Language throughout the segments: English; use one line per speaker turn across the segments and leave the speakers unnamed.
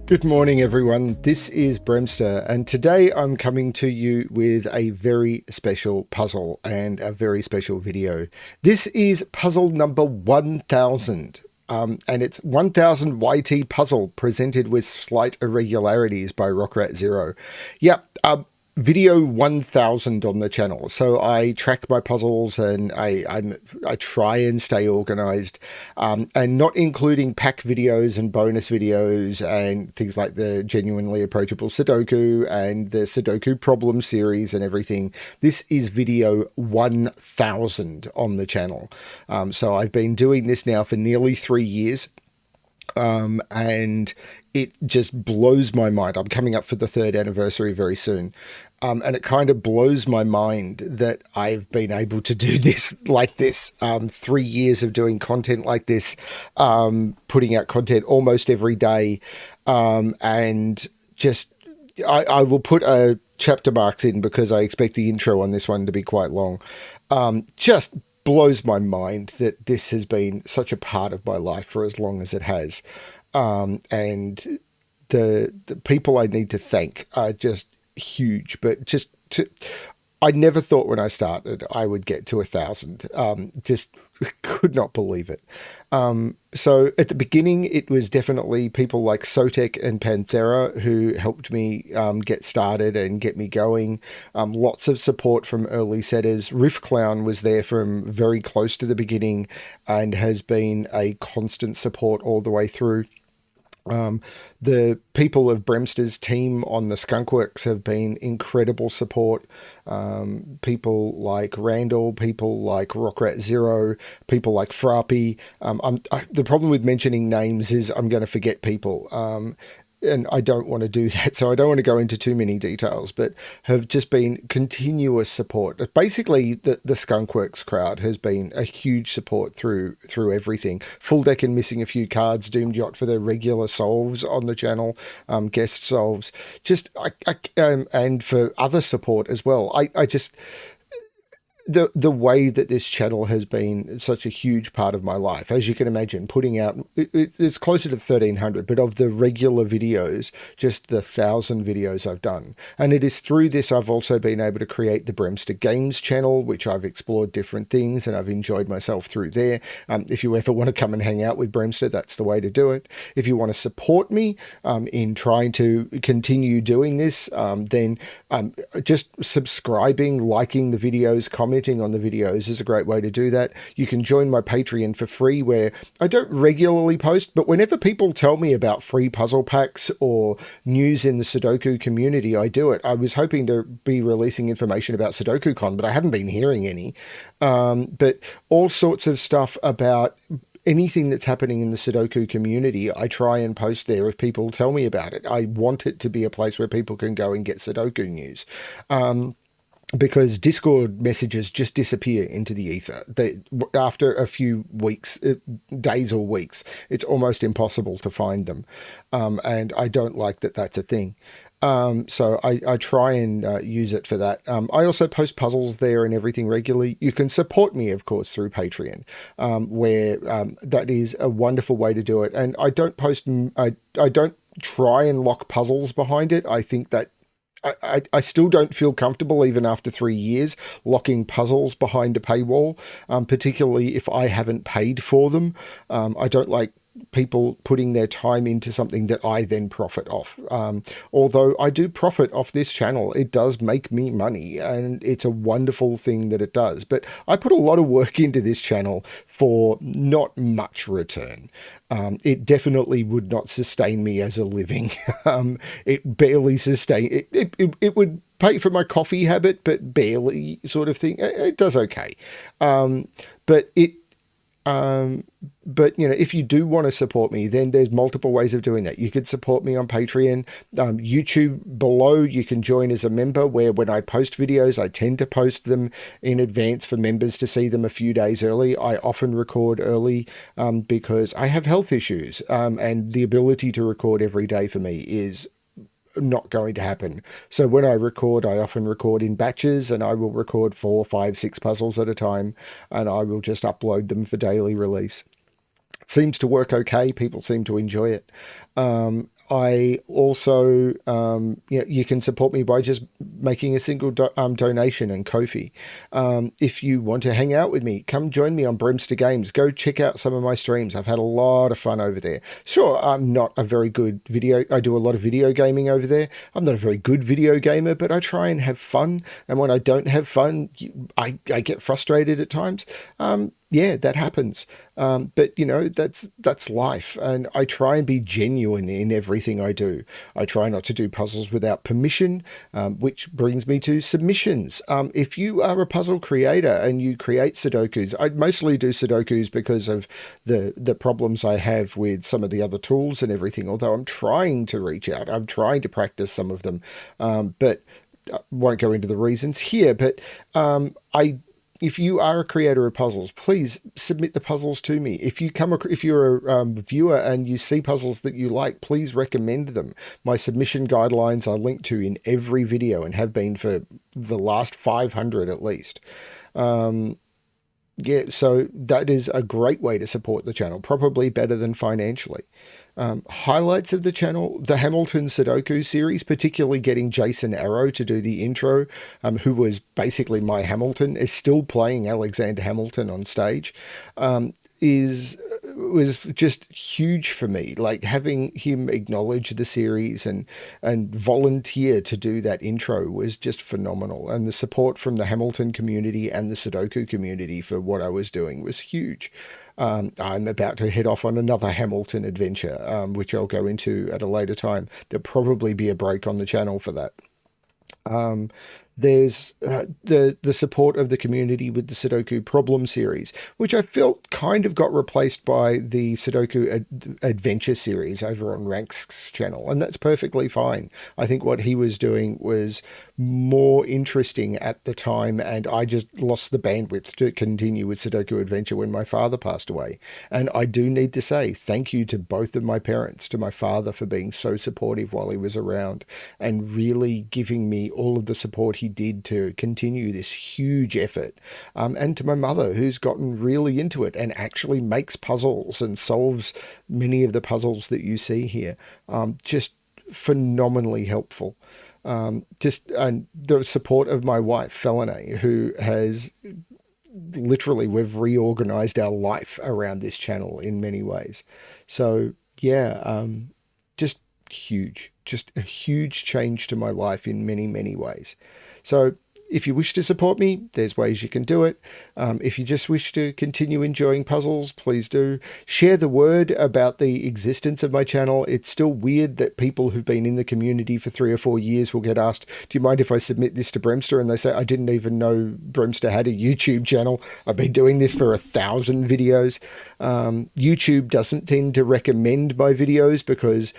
Good morning, everyone. This is BremSter, and today I'm coming to you with a very special puzzle and a very special video. This is puzzle number 1000. And it's 1000 YT Puzzle presented with Slight Irregularities by rockratzero. Yep, video 1000 on the channel. So I track my puzzles and I try and stay organized, and not including pack videos and bonus videos and things like the genuinely approachable Sudoku and the Sudoku problem series and everything. This is video 1000 on the channel. So I've been doing this now for nearly 3 years. And it just blows my mind. I'm coming up for the 3rd anniversary very soon. And it kind of blows my mind that I've been able to do this like this. 3 years of doing content like this, putting out content almost every day. And just, I will put a chapter marks in because I expect the intro on this one to be quite long. Just blows my mind that this has been such a part of my life for as long as it has. And the people I need to thank are just huge, but I never thought when I started I would get to 1000. Just could not believe it. So at the beginning, it was definitely people like Sotek and Panthera who helped me get started and get me going. Lots of support from early setters. Riff Clown was there from very close to the beginning and has been a constant support all the way through. The people of BremSter's team on the Skunkworks have been incredible support. People like Randall, people like rockratzero, people like Frappy. The problem with mentioning names is I'm going to forget people. And I don't want to do that, so I don't want to go into too many details, but have just been continuous support. Basically, the Skunkworks crowd has been a huge support through everything. Full Deck and Missing a Few Cards, Doomed Yacht for the regular solves on the channel, guest solves, and for other support as well. I just... The way that this channel has been such a huge part of my life, as you can imagine, putting out, it's closer to 1300, but of the regular videos, just the 1000 videos I've done. And it is through this I've also been able to create the BremSter Games channel, which I've explored different things and I've enjoyed myself through there. If you ever want to come and hang out with BremSter, that's the way to do it. If you want to support me in trying to continue doing this, then just subscribing, liking the videos, commenting on the videos is a great way to do that. You can join my Patreon for free, where I don't regularly post, but whenever people tell me about free puzzle packs or news in the Sudoku community, I do it. I was hoping to be releasing information about SudokuCon, but I haven't been hearing any. But all sorts of stuff about anything that's happening in the Sudoku community, I try and post there if people tell me about it. I want it to be a place where people can go and get Sudoku news. Because Discord messages just disappear into the ether. After a few weeks, days or weeks, it's almost impossible to find them. And I don't like that that's a thing. So I try and use it for that. I also post puzzles there and everything regularly. You can support me, of course, through Patreon, where that is a wonderful way to do it. And I don't post, I don't try and lock puzzles behind it. I think that I still don't feel comfortable, even after 3 years, locking puzzles behind a paywall, particularly if I haven't paid for them. I don't like people putting their time into something that I then profit off. Although I do profit off this channel, it does make me money and it's a wonderful thing that it does. But I put a lot of work into this channel for not much return. It definitely would not sustain me as a living. It barely sustain it would pay for my coffee habit, but barely, sort of thing. It does okay. But you know, if you do want to support me, then there's multiple ways of doing that. You could support me on Patreon, YouTube below. You can join as a member, where when I post videos, I tend to post them in advance for members to see them a few days early. I often record early because I have health issues, and the ability to record every day for me is not going to happen. So when I record, I often record in batches, and I will record 4, 5, 6 puzzles at a time, and I will just upload them for daily release. It seems to work okay. People seem to enjoy it. I also, you can support me by just making a single donation in Ko-fi. If you want to hang out with me, come join me on BremSter Games. Go check out some of my streams. I've had a lot of fun over there. Sure, I'm not a very good I do a lot of video gaming over there. I'm not a very good video gamer, but I try and have fun. And when I don't have fun, I get frustrated at times. Yeah, that happens. But that's life. And I try and be genuine in everything I do. I try not to do puzzles without permission, which brings me to submissions. If you are a puzzle creator and you create Sudokus, I mostly do Sudokus because of the problems I have with some of the other tools and everything, although I'm trying to reach out. I'm trying to practice some of them, but I won't go into the reasons here. But if you are a creator of puzzles, please submit the puzzles to me. If you're a viewer and you see puzzles that you like, please recommend them. My submission guidelines are linked to in every video and have been for the last 500 at least. Yeah, so that is a great way to support the channel, probably better than financially. Highlights of the channel, the Hamilton Sudoku series, particularly getting Jason Arrow to do the intro, who was basically my Hamilton, is still playing Alexander Hamilton on stage, was just huge for me. Like having him acknowledge the series and volunteer to do that intro was just phenomenal. And the support from the Hamilton community and the Sudoku community for what I was doing was huge. I'm about to head off on another Hamilton adventure, which I'll go into at a later time. There'll probably be a break on the channel for that. There's the support of the community with the Sudoku Problem series, which I felt kind of got replaced by the Sudoku Adventure series over on Rank's channel, and that's perfectly fine. I think what he was doing was more interesting at the time, and I just lost the bandwidth to continue with Sudoku Adventure when my father passed away. And I do need to say thank you to both of my parents, to my father for being so supportive while he was around and really giving me all of the support he did to continue this huge effort, and to my mother, who's gotten really into it and actually makes puzzles and solves many of the puzzles that you see here. Just phenomenally helpful. And the support of my wife, Felene, who has literally, we've reorganized our life around this channel in many ways. So yeah, just huge, just a huge change to my life in many, many ways. So if you wish to support me, there's ways you can do it. If you just wish to continue enjoying puzzles, please do. Share the word about the existence of my channel. It's still weird that people who've been in the community for 3 or 4 years will get asked, do you mind if I submit this to BremSter? And they say, I didn't even know BremSter had a YouTube channel. I've been doing this for 1,000 videos. YouTube doesn't tend to recommend my videos because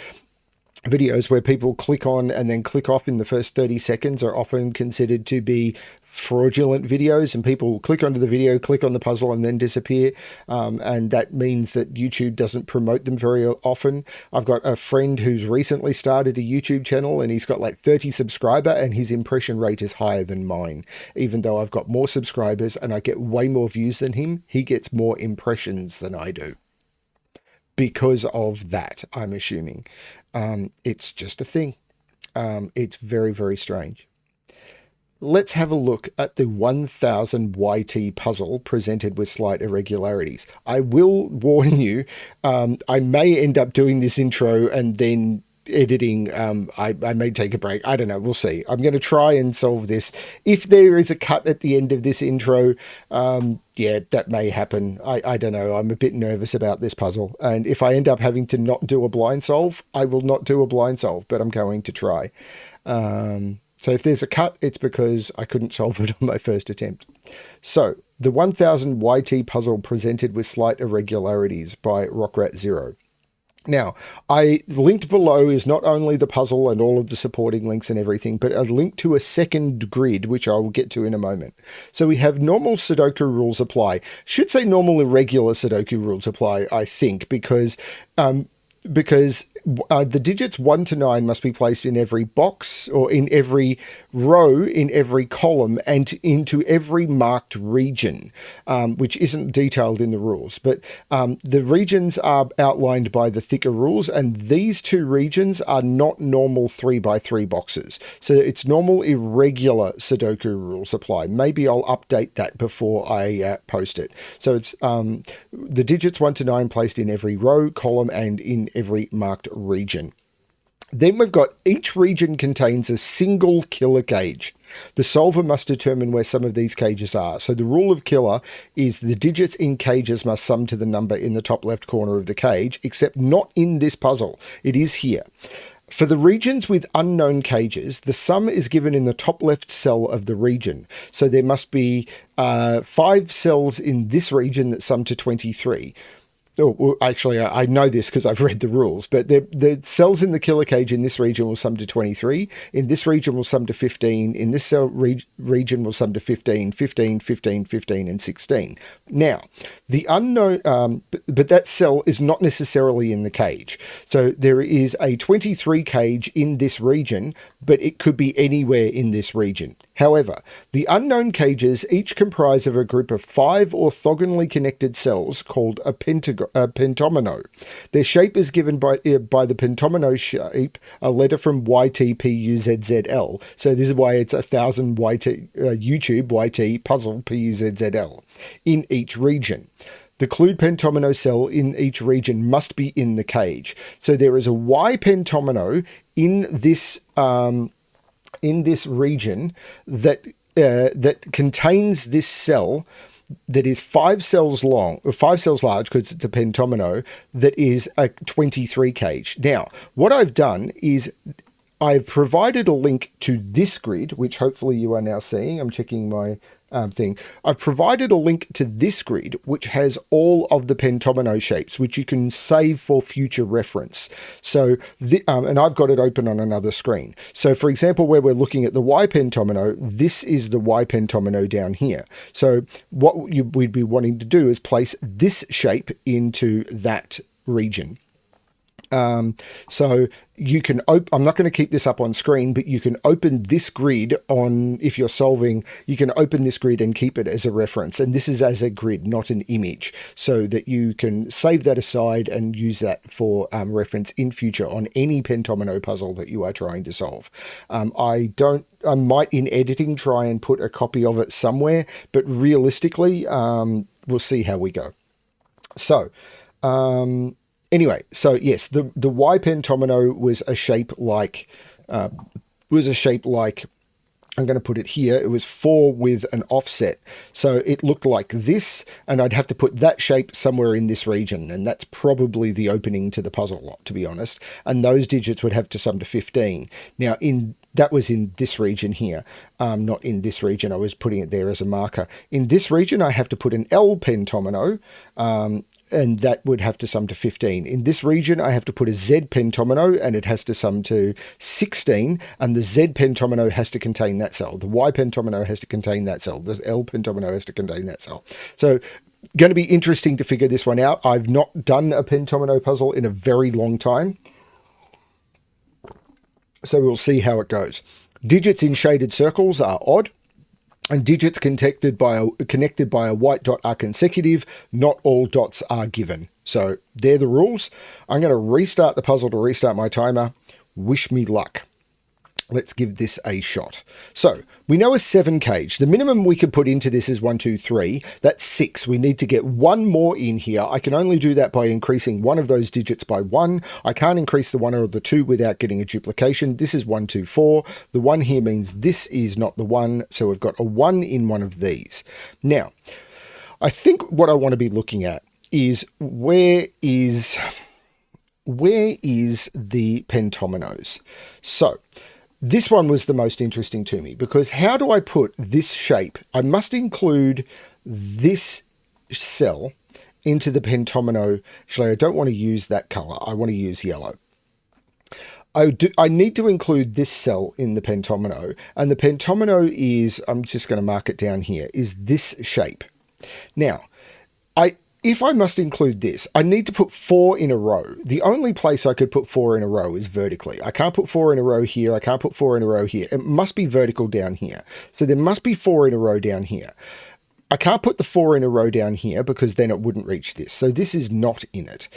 videos where people click on and then click off in the first 30 seconds are often considered to be fraudulent videos, and people click onto the video, click on the puzzle, and then disappear. And that means that YouTube doesn't promote them very often. I've got a friend who's recently started a YouTube channel and he's got like 30 subscribers and his impression rate is higher than mine. Even though I've got more subscribers and I get way more views than him, he gets more impressions than I do. Because of that, I'm assuming. It's just a thing. It's very, very strange. Let's have a look at the 1000 YT puzzle presented with slight irregularities. I will warn you, I may end up doing this intro and then editing. I may take a break. I don't know. We'll see. I'm going to try and solve this. If there is a cut at the end of this intro, yeah, that may happen. I don't know. I'm a bit nervous about this puzzle. And if I end up having to not do a blind solve, I will not do a blind solve, but I'm going to try. So if there's a cut, it's because I couldn't solve it on my first attempt. So the 1000 YT puzzle presented with slight irregularities by rockratzero. Now, I linked below is not only the puzzle and all of the supporting links and everything, but a link to a second grid, which I will get to in a moment. So we have normal Sudoku rules apply. Should say normal irregular Sudoku rules apply, I think, because because the digits 1 to 9 must be placed in every box or in every row, in every column, and into every marked region, which isn't detailed in the rules. But the regions are outlined by the thicker rules, and these two regions are not normal 3x3 boxes. So it's normal irregular Sudoku rules apply. Maybe I'll update that before I post it. So it's the digits 1 to 9 placed in every row, column, and in every marked region. Then we've got each region contains a single killer cage. The solver must determine where some of these cages are. So the rule of killer is the digits in cages must sum to the number in the top left corner of the cage, except not in this puzzle. It is here. For the regions with unknown cages, the sum is given in the top left cell of the region. So there must be 5 cells in this region that sum to 23. Oh, well, actually, I know this because I've read the rules, but the cells in the killer cage in this region will sum to 23. In this region will sum to 15. In this cell region will sum to 15, 15, 15, 15, and 16. Now, the unknown, but that cell is not necessarily in the cage. So there is a 23 cage in this region, but it could be anywhere in this region. However, the unknown cages each comprise of a group of 5 orthogonally connected cells called a pentomino. Their shape is given by the pentomino shape, a letter from YT PUZZL. So this is why it's 1000 YouTube YT puzzle PUZZL in each region. The clued pentomino cell in each region must be in the cage. So there is a Y pentomino in this region that contains this cell that is 5 cells long, or 5 cells large because it's a pentomino, that is a 23 cage. Now, what I've done is I've provided a link to this grid, which hopefully you are now seeing. I'm checking my thing. I've provided a link to this grid, which has all of the pentomino shapes, which you can save for future reference. So, and I've got it open on another screen. So, for example, where we're looking at the Y pentomino, this is the Y pentomino down here. So, what we'd be wanting to do is place this shape into that region. So you can I'm not going to keep this up on screen, but you can open this grid on, if you're solving, you can open this grid and keep it as a reference. And this is as a grid, not an image, so that you can save that aside and use that for reference in future on any pentomino puzzle that you are trying to solve. I might in editing try and put a copy of it somewhere, but realistically, we'll see how we go. So, anyway, so yes, the Y pentomino was a shape like, I'm going to put it here. It was 4 with an offset. So it looked like this, and I'd have to put that shape somewhere in this region. And that's probably the opening to the puzzle lot, to be honest. And those digits would have to sum to 15. Now, that was in this region here, not in this region. I was putting it there as a marker. In this region, I have to put an L pentomino, and that would have to sum to 15. In this region, I have to put a Z pentomino, and it has to sum to 16, and the Z pentomino has to contain that cell. The Y pentomino has to contain that cell. The L pentomino has to contain that cell. So, going to be interesting to figure this one out. I've not done a pentomino puzzle in a very long time, so we'll see how it goes. Digits in shaded circles are odd, and digits connected by a white dot are consecutive. Not all dots are given. So they're the rules. I'm going to restart the puzzle to restart my timer. Wish me luck. Let's give this a shot. So we know a 7 cage. The minimum we could put into this is 1, 2, 3. That's 6. We need to get 1 more in here. I can only do that by increasing one of those digits by 1. I can't increase the 1 or the 2 without getting a duplication. This is 1, 2, 4. The 1 here means this is not the 1. So we've got a 1 in one of these. Now, I think what I want to be looking at is where is the pentominos? So this one was the most interesting to me, because how do I put this shape? I must include this cell into the pentomino. Actually, I don't want to use that color. I want to use yellow. I need to include this cell in the pentomino, and the pentomino is, I'm just going to mark it down here, is this shape. Now, if I must include this, I need to put 4 in a row. The only place I could put 4 in a row is vertically. I can't put 4 in a row here. I can't put 4 in a row here. It must be vertical down here. So there must be 4 in a row down here. I can't put the 4 in a row down here because then it wouldn't reach this. So this is not in it.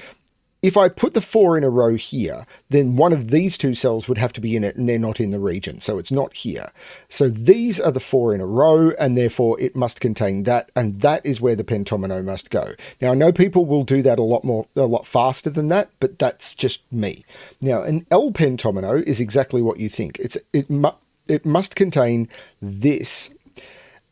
If I put the 4 in a row here, then one of these 2 cells would have to be in it and they're not in the region. So it's not here. So these are the 4 in a row and therefore it must contain that. And that is where the pentomino must go. Now I know people will do that a lot faster than that, but that's just me. Now an L pentomino is exactly what you think. It must contain this.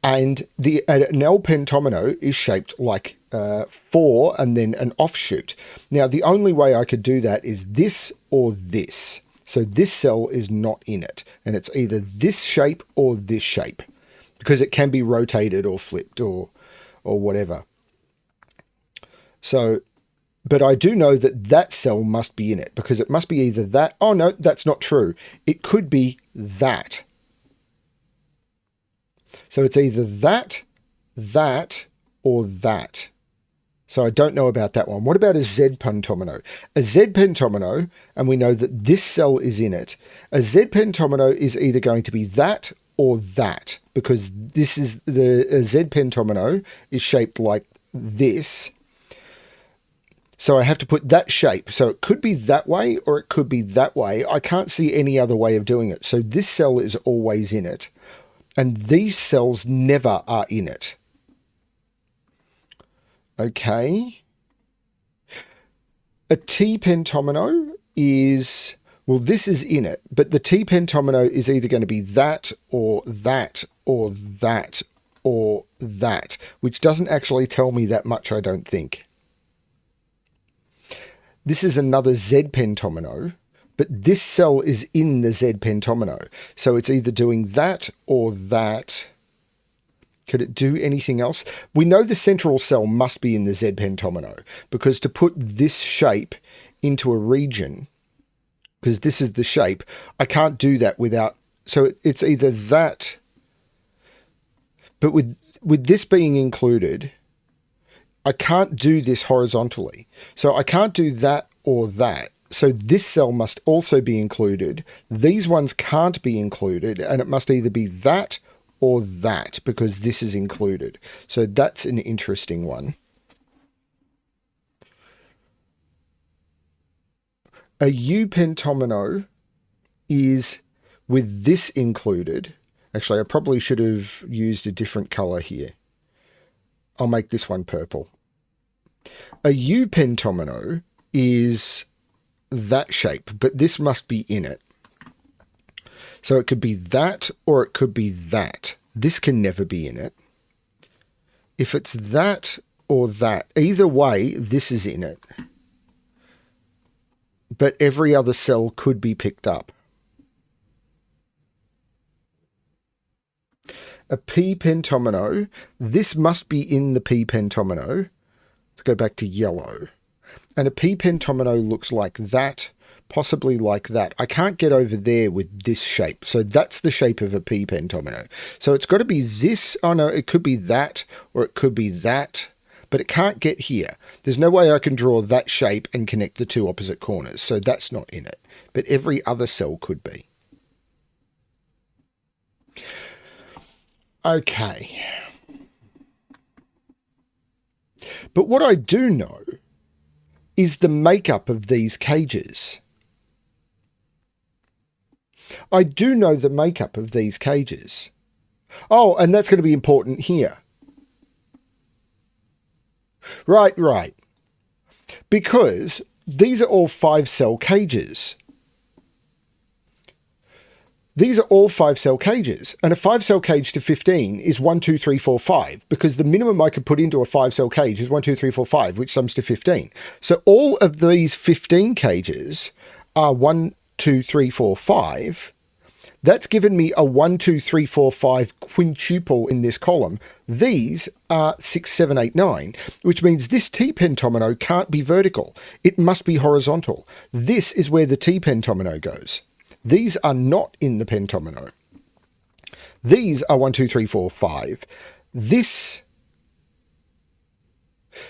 And an L pentomino is shaped like 4 and then an offshoot. Now, the only way I could do that is this or this. So this cell is not in it. And it's either this shape or this shape. Because it can be rotated or flipped or whatever. So, but I do know that that cell must be in it. Because it must be either that. Oh, no, that's not true. It could be that. So it's either that, or that. So I don't know about that one. What about a Z pentomino? A Z pentomino, and we know that this cell is in it. A Z pentomino is either going to be that or that, because this is a Z pentomino is shaped like this. So I have to put that shape. So it could be that way or it could be that way. I can't see any other way of doing it. So this cell is always in it. And these cells never are in it. Okay. A T pentomino is, well, this is in it, but the T pentomino is either going to be that or that or that or that, which doesn't actually tell me that much, I don't think. This is another Z pentomino. But this cell is in the Z pentomino. So it's either doing that or that. Could it do anything else? We know the central cell must be in the Z pentomino. Because to put this shape into a region, because this is the shape, I can't do that without... So it's either that... But with this being included, I can't do this horizontally. So I can't do that or that. So this cell must also be included. These ones can't be included, and it must either be that or that, because this is included. So that's an interesting one. A U pentomino is with this included. Actually, I probably should have used a different color here. I'll make this one purple. A U pentomino is that shape, but this must be in it. So it could be that or it could be that. This can never be in it. If it's that or that, either way, this is in it. But every other cell could be picked up. A P pentomino, this must be in the P pentomino. Let's go back to yellow. And a P pentomino looks like that, possibly like that. I can't get over there with this shape. So that's the shape of a P pentomino. So it's got to be this. Oh no, it could be that or it could be that, but it can't get here. There's no way I can draw that shape and connect the 2 opposite corners. So that's not in it, but every other cell could be. Okay. But what I do know is the makeup of these cages. I do know the makeup of these cages. Oh, and that's going to be important here. Right. Because these are all 5-cell cages. These are all 5-cell cages, and a 5-cell cage to 15 is 1, 2, 3, 4, 5, because the minimum I could put into a 5-cell cage is 1, 2, 3, 4, 5, which sums to 15. So all of these 15 cages are 1, 2, 3, 4, 5. That's given me a 1, 2, 3, 4, 5 quintuple in this column. These are 6, 7, 8, 9, which means this T pentomino can't be vertical. It must be horizontal. This is where the T pentomino goes. These are not in the pentomino. These are 1, 2, 3, 4, 5. This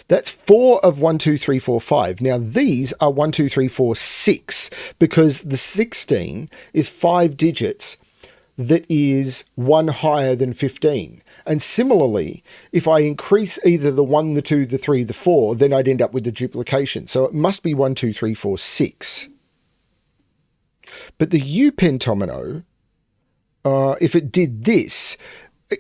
That's 4 of 1, 2, 3, 4, 5. Now these are 1, 2, 3, 4, 6, because the 16 is 5 digits that is 1 higher than 15. And similarly, if I increase either the 1, the 2, the 3, the 4, then I'd end up with the duplication. So it must be 1, 2, 3, 4, 6. But the U pentomino, if it did this,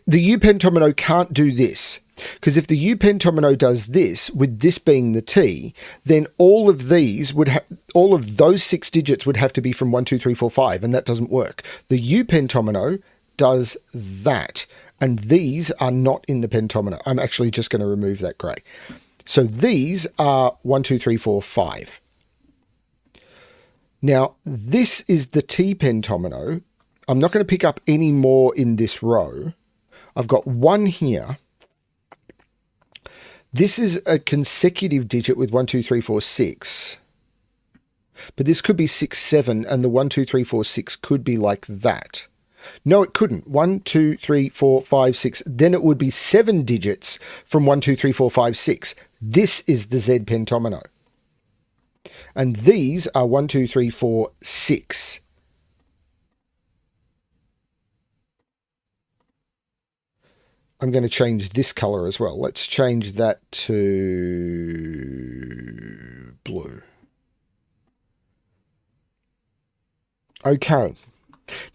the U pentomino can't do this. Because if the U pentomino does this, with this being the T, then all of these would all of those 6 digits would have to be from 1, 2, 3, 4, 5, and that doesn't work. The U pentomino does that, and these are not in the pentomino. I'm actually just going to remove that grey. So these are 1, 2, 3, 4, 5. Now, this is the T pentomino. I'm not going to pick up any more in this row. I've got 1 here. This is a consecutive digit with 1, 2, 3, 4, 6. But this could be 6, 7, and the 1, 2, 3, 4, 6 could be like that. No, it couldn't. 1, 2, 3, 4, 5, 6. Then it would be 7 digits from 1, 2, 3, 4, 5, 6. This is the Z pentomino. And these are 1, 2, 3, 4, 6. I'm going to change this color as well. Let's change that to blue. Okay.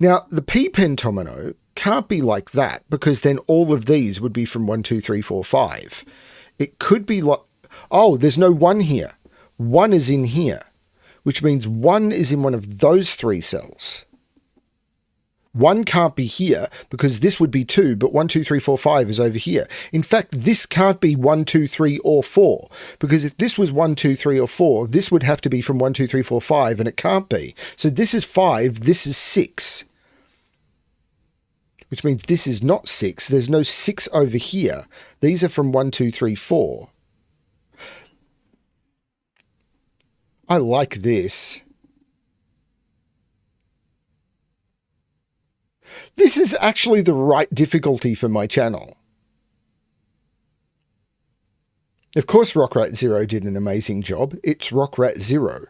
Now, the P pentomino can't be like that, because then all of these would be from 1, 2, 3, 4, 5. It could be like, oh, there's no 1 here. 1 is in here, which means 1 is in one of those 3 cells. 1 can't be here because this would be 2, but 1, 2, 3, 4, 5 is over here. In fact, this can't be 1, 2, 3, or 4, because if this was 1, 2, 3, or 4, this would have to be from 1, 2, 3, 4, 5, and it can't be. So this is 5, this is 6, which means this is not 6. There's no 6 over here. These are from 1, 2, 3, 4. I like this. This is actually the right difficulty for my channel. Of course, rockratzero did an amazing job. It's rockratzero.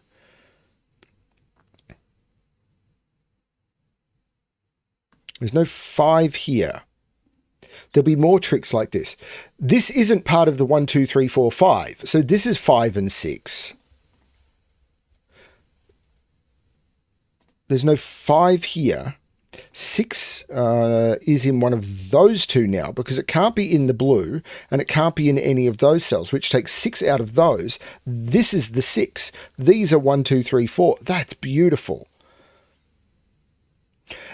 There's no 5 here. There'll be more tricks like this. This isn't part of the 1, 2, 3, 4, 5. So this is 5 and 6. There's no 5 here. 6 is in one of those 2 now, because it can't be in the blue and it can't be in any of those cells, which takes 6 out of those. This is the 6. These are 1, 2, 3, 4. That's beautiful.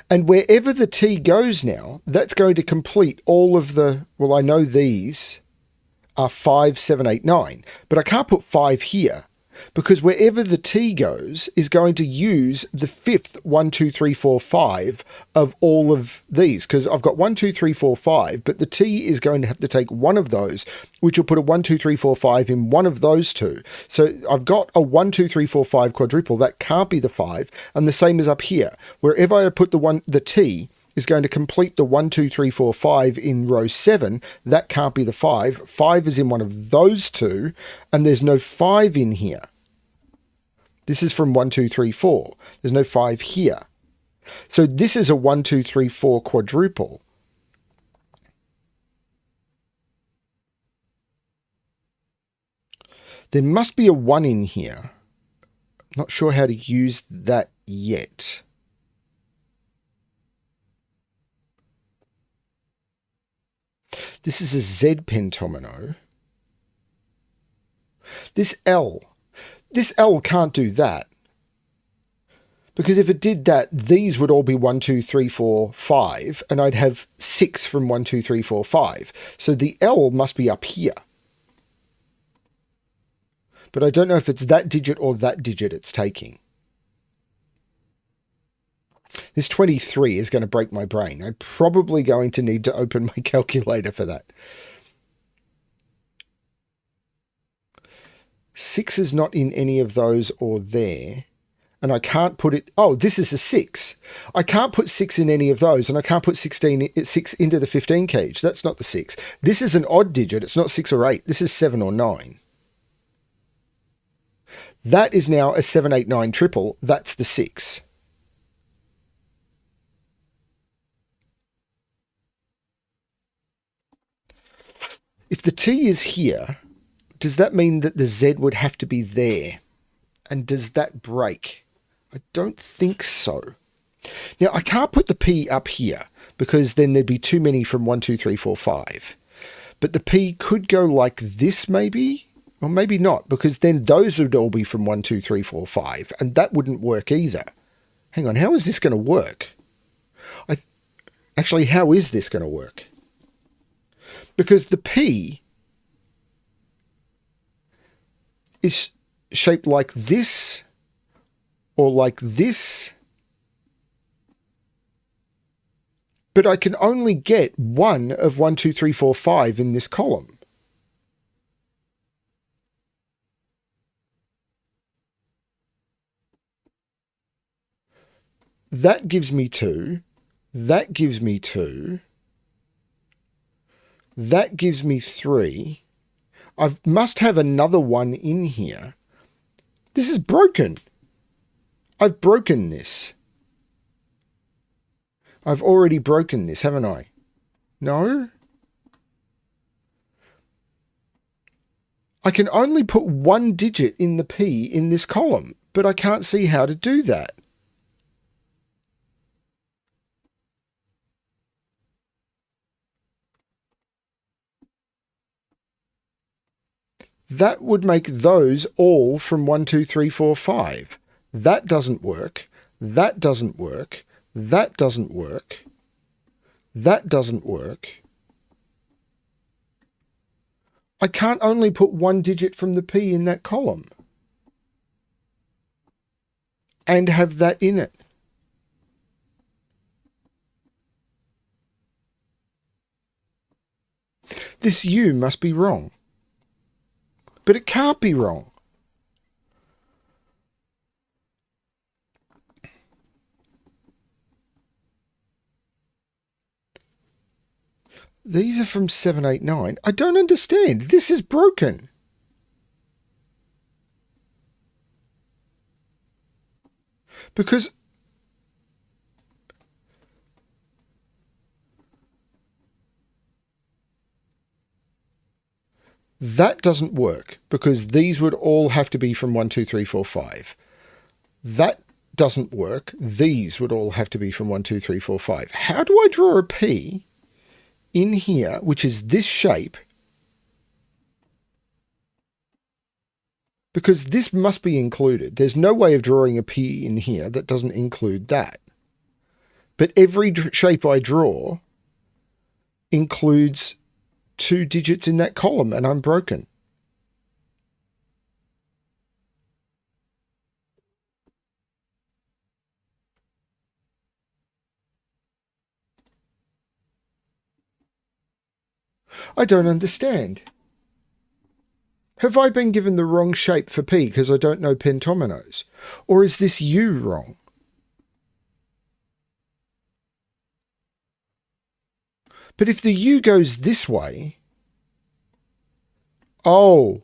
And wherever the T goes now, that's going to complete all of the, well, I know these are 5, 7, 8, 9, but I can't put 5 here, because wherever the T goes is going to use the 5th 1, 2, 3, 4, 5 of all of these, because I've got 1, 2, 3, 4, 5, but the T is going to have to take one of those, which will put a 1, 2, 3, 4, 5 in one of those 2. So I've got a 1, 2, 3, 4, 5 quadruple. That can't be the 5, and the same as up here. Wherever I put the T is going to complete the 1, 2, 3, 4, 5 in row 7. That can't be the 5. 5 is in one of those 2, and there's no 5 in here. This is from 1, 2, 3, 4. There's no 5 here. So this is a 1, 2, 3, 4 quadruple. There must be a 1 in here. Not sure how to use that yet. This is a Z pentomino. This L can't do that. Because if it did that, these would all be 1, 2, 3, 4, 5, and I'd have 6 from 1, 2, 3, 4, 5. So the L must be up here. But I don't know if it's that digit or that digit it's taking. This 23 is going to break my brain. I'm probably going to need to open my calculator for that. 6 is not in any of those or there. and I can't put it, oh, this is a 6. I can't put 6 in any of those, and I can't put 6 into the 15 cage. That's not the 6. This is an odd digit. It's not 6 or 8. This is 7 or 9. That is now a 789 triple. That's the 6. If the T is here, does that mean that the Z would have to be there? And does that break? I don't think so. Now, I can't put the P up here because then there'd be too many from 1, 2, 3, 4, 5. But the P could go like this maybe, or maybe not, because then those would all be from 1, 2, 3, 4, 5, and that wouldn't work either. Hang on, how is this going to work? Actually, how is this going to work? Because the P is shaped like this, or like this, but I can only get one of 1, 2, 3, 4, 5 in this column. That gives me 2. That gives me 2. That gives me 3. I must have another one in here. This is broken. I've broken this. I've already broken this, haven't I? No? I can only put one digit in the P in this column, but I can't see how to do that. That would make those all from 1, 2, 3, 4, 5. That doesn't work. That doesn't work. That doesn't work. That doesn't work. I can't only put one digit from the P in that column and have that in it. This U must be wrong. But it can't be wrong. These are from 789. I don't understand. This is broken. Because that doesn't work, because these would all have to be from 1, 2, 3, 4, 5. That doesn't work. These would all have to be from 1, 2, 3, 4, 5. How do I draw a P in here, which is this shape? Because this must be included. There's no way of drawing a P in here that doesn't include that. But every shape I draw includes 2 digits in that column, and I'm broken. I don't understand. Have I been given the wrong shape for P because I don't know pentominos? Or is this U wrong? But if the U goes this way, oh,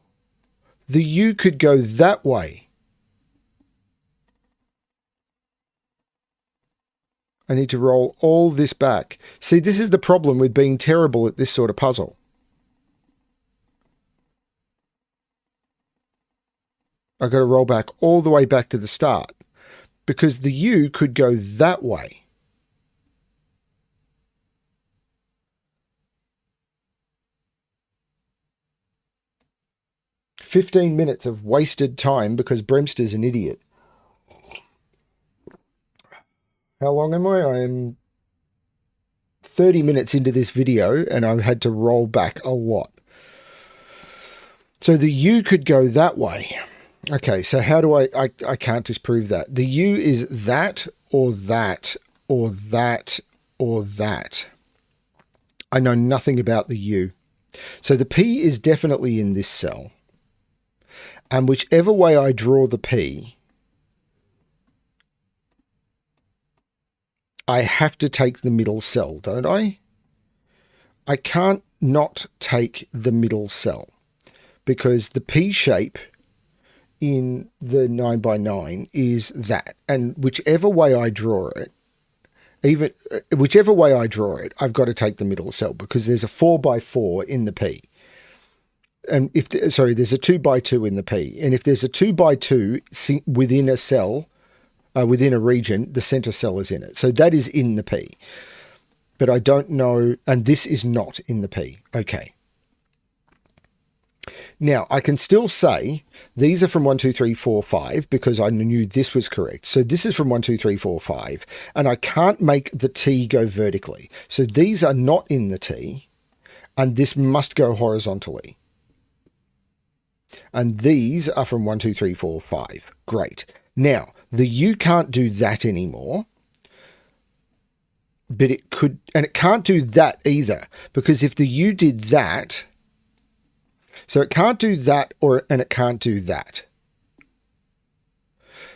the U could go that way. I need to roll all this back. See, this is the problem with being terrible at this sort of puzzle. I've got to roll back all the way back to the start, because the U could go that way. "15 minutes of wasted time because BremSter's an idiot." How long am I? I am 30 minutes into this video, and I've had to roll back a lot. So the U could go that way. Okay, so how do I can't disprove that. The U is that, or that, or that, or that. I know nothing about the U. So the P is definitely in this cell. And whichever way I draw the P, I have to take the middle cell, don't I? I can't not take the middle cell because the P shape in the 9x9 is that. And whichever way I draw it, whichever way I draw it, I've got to take the middle cell because there's a 4x4 in the P. And there's a 2x2 in the P. And if there's a 2x2 within a cell, within a region, the center cell is in it. So that is in the P. But I don't know, and this is not in the P. Okay. Now, I can still say these are from 1, 2, 3, 4, 5 because I knew this was correct. So this is from 1, 2, 3, 4, 5. And I can't make the T go vertically. So these are not in the T. And this must go horizontally. And these are from 1, 2, 3, 4, 5. Great. Now, the U can't do that anymore. But it could, and it can't do that either. Because if the U did that, so it can't do that, and it can't do that.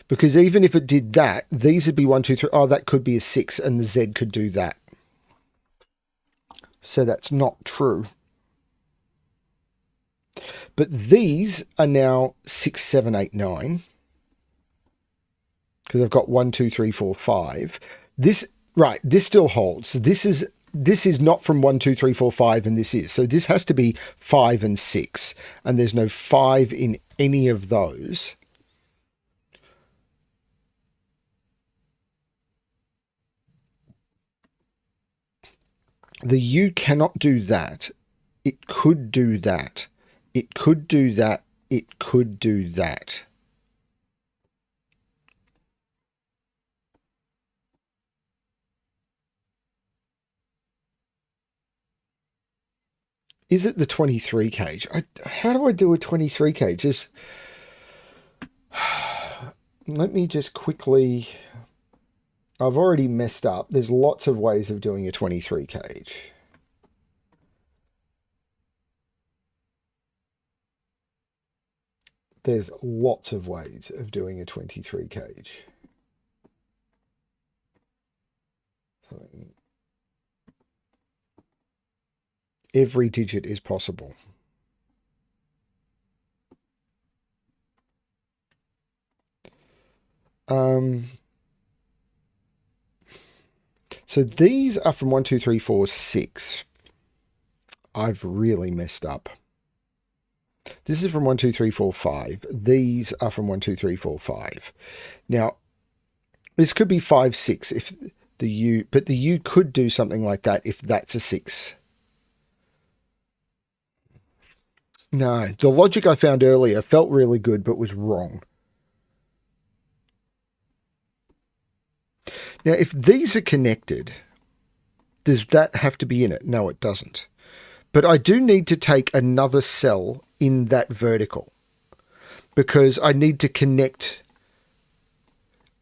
Because even if it did that, these would be 1, 2, 3. Oh, that could be a 6, and the Z could do that. So that's not true. But these are now 6, 7, 8, 9. Because I've got 1, 2, 3, 4, 5. This still holds. This is not from 1, 2, 3, 4, 5, and this is. So this has to be 5 and 6. And there's no 5 in any of those. The U cannot do that. It could do that. It could do that. It could do that. Is it the 23 cage? How do I do a 23 cage? Let me just quickly... I've already messed up. There's lots of ways of doing a 23 cage. There's lots of ways of doing a 23 cage. Every digit is possible. So these are from 1, 2, 3, 4, 6. I've really messed up. This is from 1, 2, 3, 4, 5. These are from 1, 2, 3, 4, 5. Now, this could be 5, 6 if the U, but the U could do something like that if that's a 6. No, the logic I found earlier felt really good, but was wrong. Now, if these are connected, does that have to be in it? No, it doesn't. But I do need to take another cell in that vertical because I need to connect.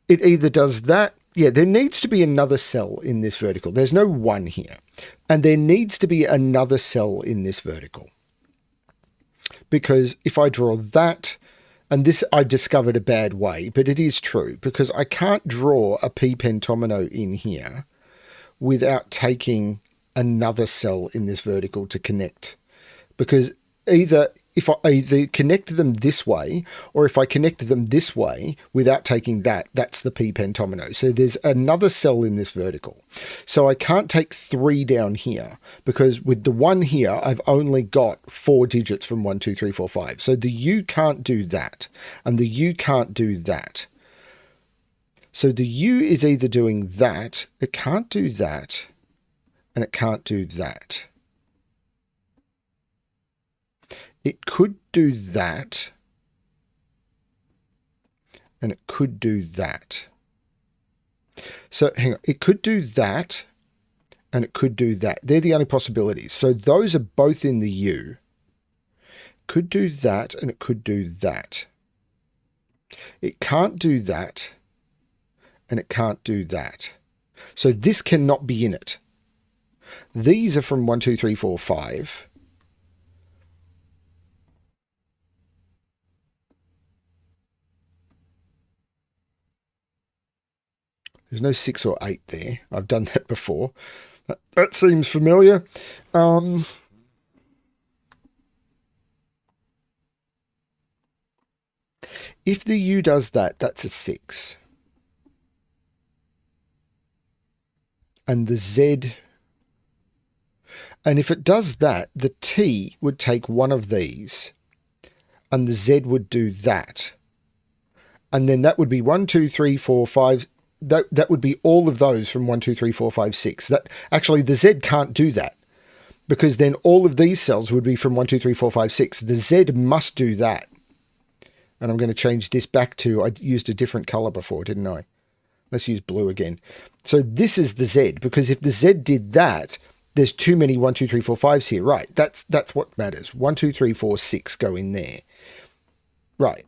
It either does that. Yeah, there needs to be another cell in this vertical. There's no 1 here. And there needs to be another cell in this vertical. Because if I draw that, and this I discovered a bad way, but it is true, because I can't draw a P pentomino in here without taking another cell in this vertical to connect. Because either if I either connect them this way, or if I connect them this way without taking that, that's the P pentomino. So there's another cell in this vertical. So I can't take 3 down here because with the 1 here, I've only got 4 digits from 1, 2, 3, 4, 5. So the U can't do that, and the U can't do that. So the U is either doing that, it can't do that, and it can't do that. It could do that, and it could do that. So hang on, it could do that, and it could do that. They're the only possibilities. So those are both in the U. Could do that, and it could do that. It can't do that, and it can't do that. So this cannot be in it. These are from 1, 2, 3, 4, 5. There's no 6 or 8 there. I've done that before. That seems familiar. If the U does that, that's a 6. And the Z... And if it does that, the T would take one of these. And the Z would do that. And then that would be 1, 2, 3, 4, 5... That would be all of those from 1, 2, 3, 4, 5, 6. That actually, the Z can't do that. Because then all of these cells would be from 1, 2, 3, 4, 5, 6. The Z must do that. And I'm going to change this back to... I used a different color before, didn't I? Let's use blue again. So this is the Z, because if the Z did that, there's too many 1, 2, 3, 4, 5s here. Right, that's what matters. 1, 2, 3, 4, 6 go in there. Right,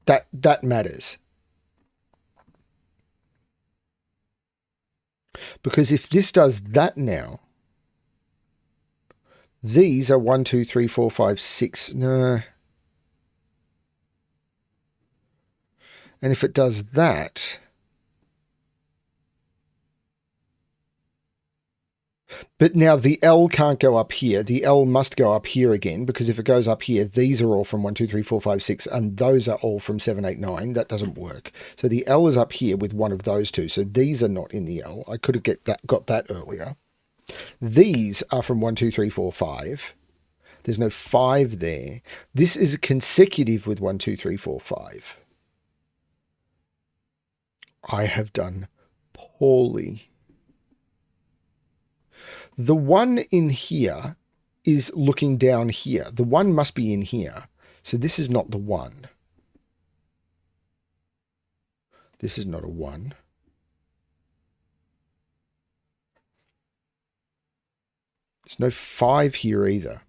that matters. Because if this does that now, these are 1, 2, 3, 4, 5, 6. No. And if it does that... But now the L can't go up here. The L must go up here again, because if it goes up here, these are all from 1, 2, 3, 4, 5, 6, and those are all from 7, 8, 9. That doesn't work. So the L is up here with one of those two. So these are not in the L. I could have got that earlier. These are from 1, 2, 3, 4, 5. There's no 5 there. This is a consecutive with 1, 2, 3, 4, 5. I have done poorly. The 1 in here is looking down here. The 1 must be in here. So this is not the 1. This is not a 1. There's no 5 here either.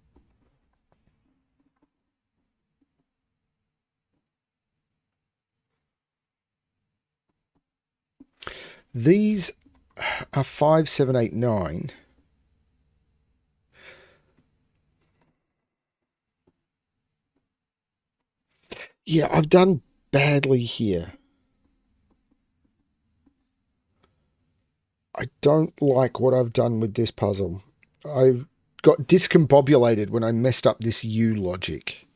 These are 5, 7, 8, 9. Yeah, I've done badly here. I don't like what I've done with this puzzle. I've got discombobulated when I messed up this U logic.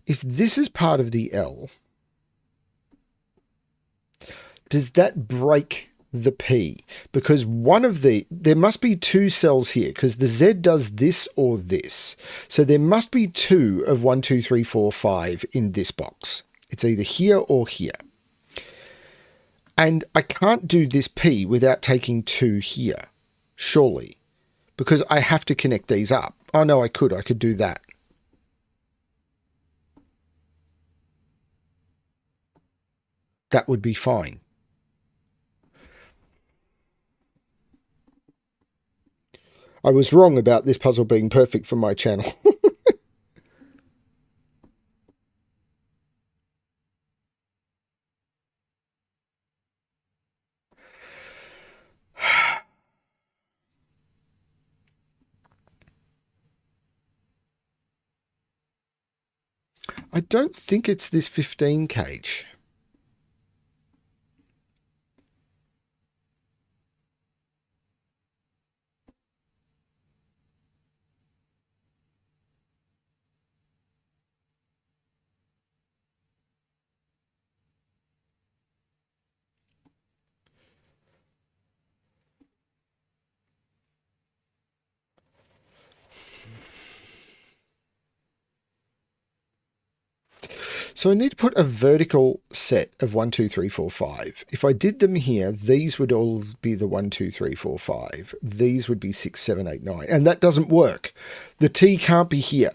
If this is part of the L, does that break the P? Because there must be 2 cells here, because the Z does this or this. So there must be 2 of 1, 2, 3, 4, 5 in this box. It's either here or here. And I can't do this P without taking 2 here, surely, because I have to connect these up. Oh no, I could do that. That would be fine. I was wrong about this puzzle being perfect for my channel. I don't think it's this 15 cage. So I need to put a vertical set of 1, 2, 3, 4, 5. If I did them here, these would all be the 1, 2, 3, 4, 5. These would be 6, 7, 8, 9. And that doesn't work. The T can't be here.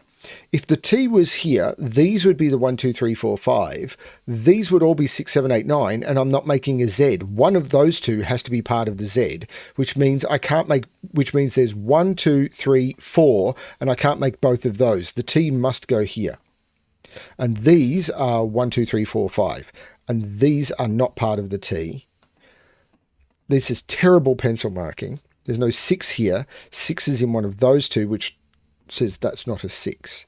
If the T was here, these would be the 1, 2, 3, 4, 5. These would all be 6, 7, 8, 9, and I'm not making a Z. One of those two has to be part of the Z, which means there's 1, 2, 3, 4, and I can't make both of those. The T must go here. And these are 1, 2, 3, 4, 5. And these are not part of the T. This is terrible pencil marking. There's no 6 here. 6 is in one of those two, which says that's not a 6.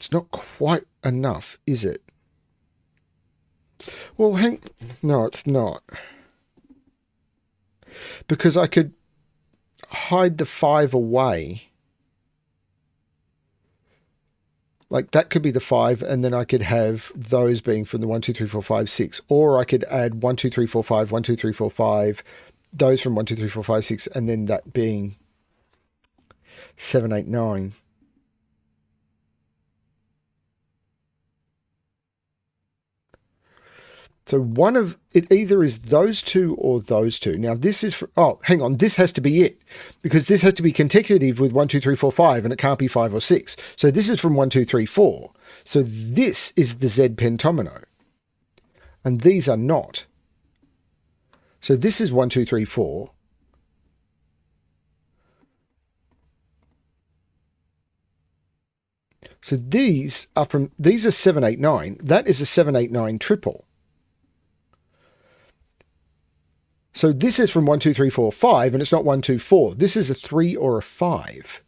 It's not quite enough, is it? Well, no, it's not. Because I could hide the 5 away. Like that could be the 5, and then I could have those being from the 1, 2, 3, 4, 5, 6. Or I could add 1, 2, 3, 4, 5, 1, 2, 3, 4, 5, those from 1, 2, 3, 4, 5, 6, and then that being 7, 8, 9. So one of it either is those two or those two. Now this is, oh, hang on, this has to be it, because this has to be consecutive with 1, 2, 3, 4, 5, and it can't be 5 or 6. So this is from 1, 2, 3, 4. So this is the Z pentomino, and these are not. So this is 1, 2, 3, 4. So these are 7, 8, 9. That is a 7, 8, 9 triple. So this is from 1, 2, 3, 4, 5, and it's not 1, 2, 4. This is a 3 or a 5.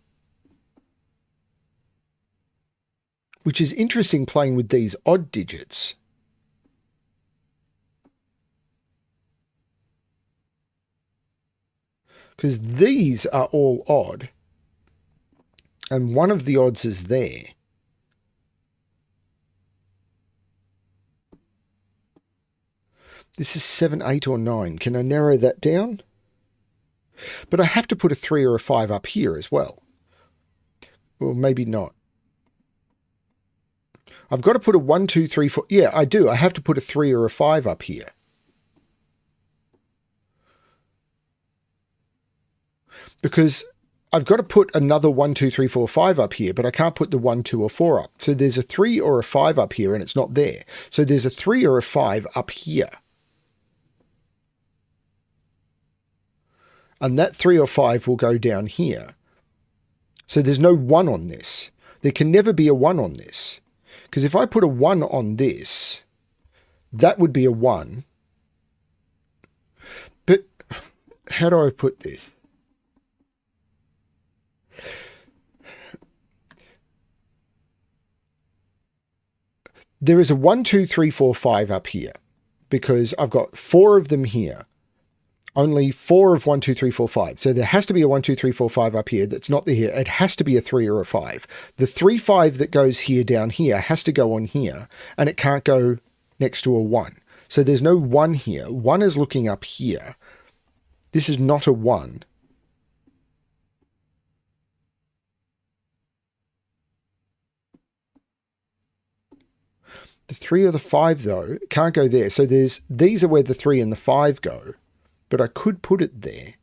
Which is interesting playing with these odd digits. Because these are all odd. And one of the odds is there. This is 7, 8, or 9. Can I narrow that down? But I have to put a 3 or a 5 up here as well. Well, maybe not. I've got to put a 1, 2, 3, 4. Yeah, I do. I have to put a 3 or a 5 up here. Because I've got to put another 1, 2, 3, 4, 5 up here, but I can't put the 1, 2, or 4 up. So there's a 3 or a 5 up here, and it's not there. So there's a 3 or a 5 up here. And that 3 or 5 will go down here. So there's no 1 on this. There can never be a 1 on this. Because if I put a 1 on this, that would be a 1. But how do I put this? There is a 1, 2, 3, 4, 5 up here. Because I've got 4 of them here. Only 4 of 1, 2, 3, 4, 5. So there has to be a 1, 2, 3, 4, 5 up here that's not there here. It has to be a 3 or a 5. The 3, 5 that goes here down here has to go on here, and it can't go next to a 1. So there's no 1 here. 1 is looking up here. This is not a 1. The 3 or the 5, though, can't go there. So these are where the 3 and the 5 go. But I could put it there.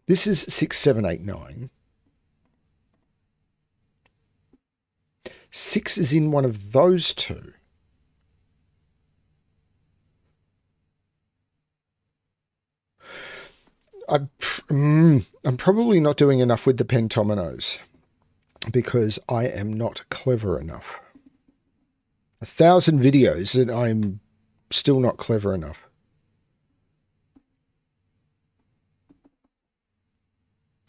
This is 6, 7, 8, 9. 6 is in one of those two. I'm probably not doing enough with the pentominos because I am not clever enough. 1,000 videos and I'm still not clever enough.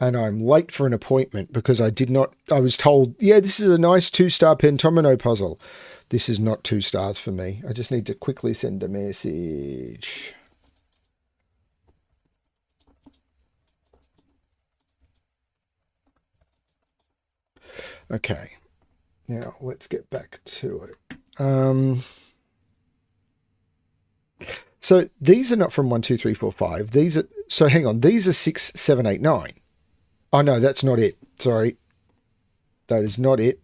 And I'm late for an appointment because I was told, yeah, this is a nice 2-star pentomino puzzle. This is not 2 stars for me. I just need to quickly send a message. Okay. Now let's get back to it. So these are not from 1, 2, 3, 4, 5. These are, so hang on, these are 6, 7, 8, 9. Oh, no, that's not it. Sorry. That is not it.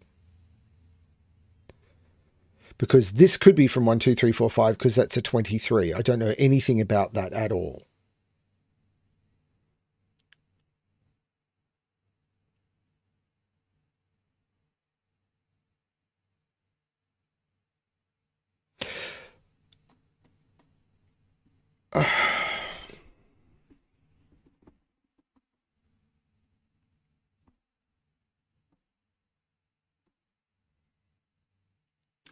Because this could be from 1, 2, 3, 4, 5, because that's a 23. I don't know anything about that at all.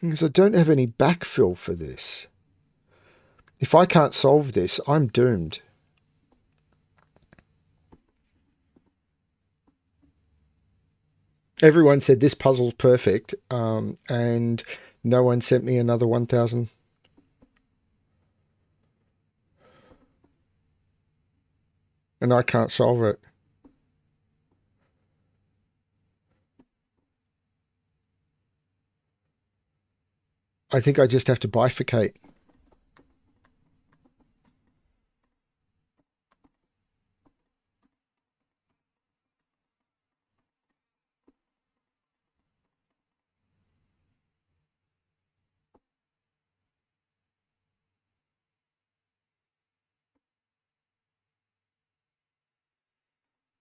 Because I don't have any backfill for this. If I can't solve this, I'm doomed. Everyone said this puzzle's perfect, and no one sent me another 1,000. And I can't solve it. I think I just have to bifurcate.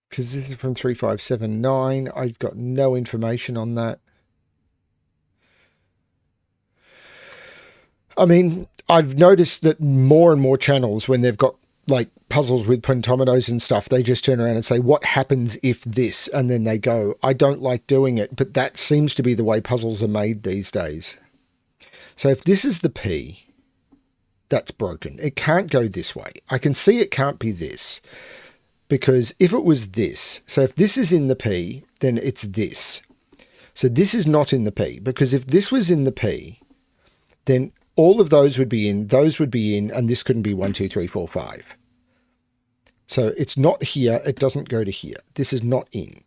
Because this is from 3579. I've got no information on that. I mean, I've noticed that more and more channels, when they've got like puzzles with pentominos and stuff, they just turn around and say, what happens if this? And then they go, I don't like doing it. But that seems to be the way puzzles are made these days. So if this is the P, that's broken. It can't go this way. I can see it can't be this. Because if it was this, so if this is in the P, then it's this. So this is not in the P, because if this was in the P, then all of those would be in, those would be in, and this couldn't be 1, 2, 3, 4, 5. So it's not here, it doesn't go to here. This is not in.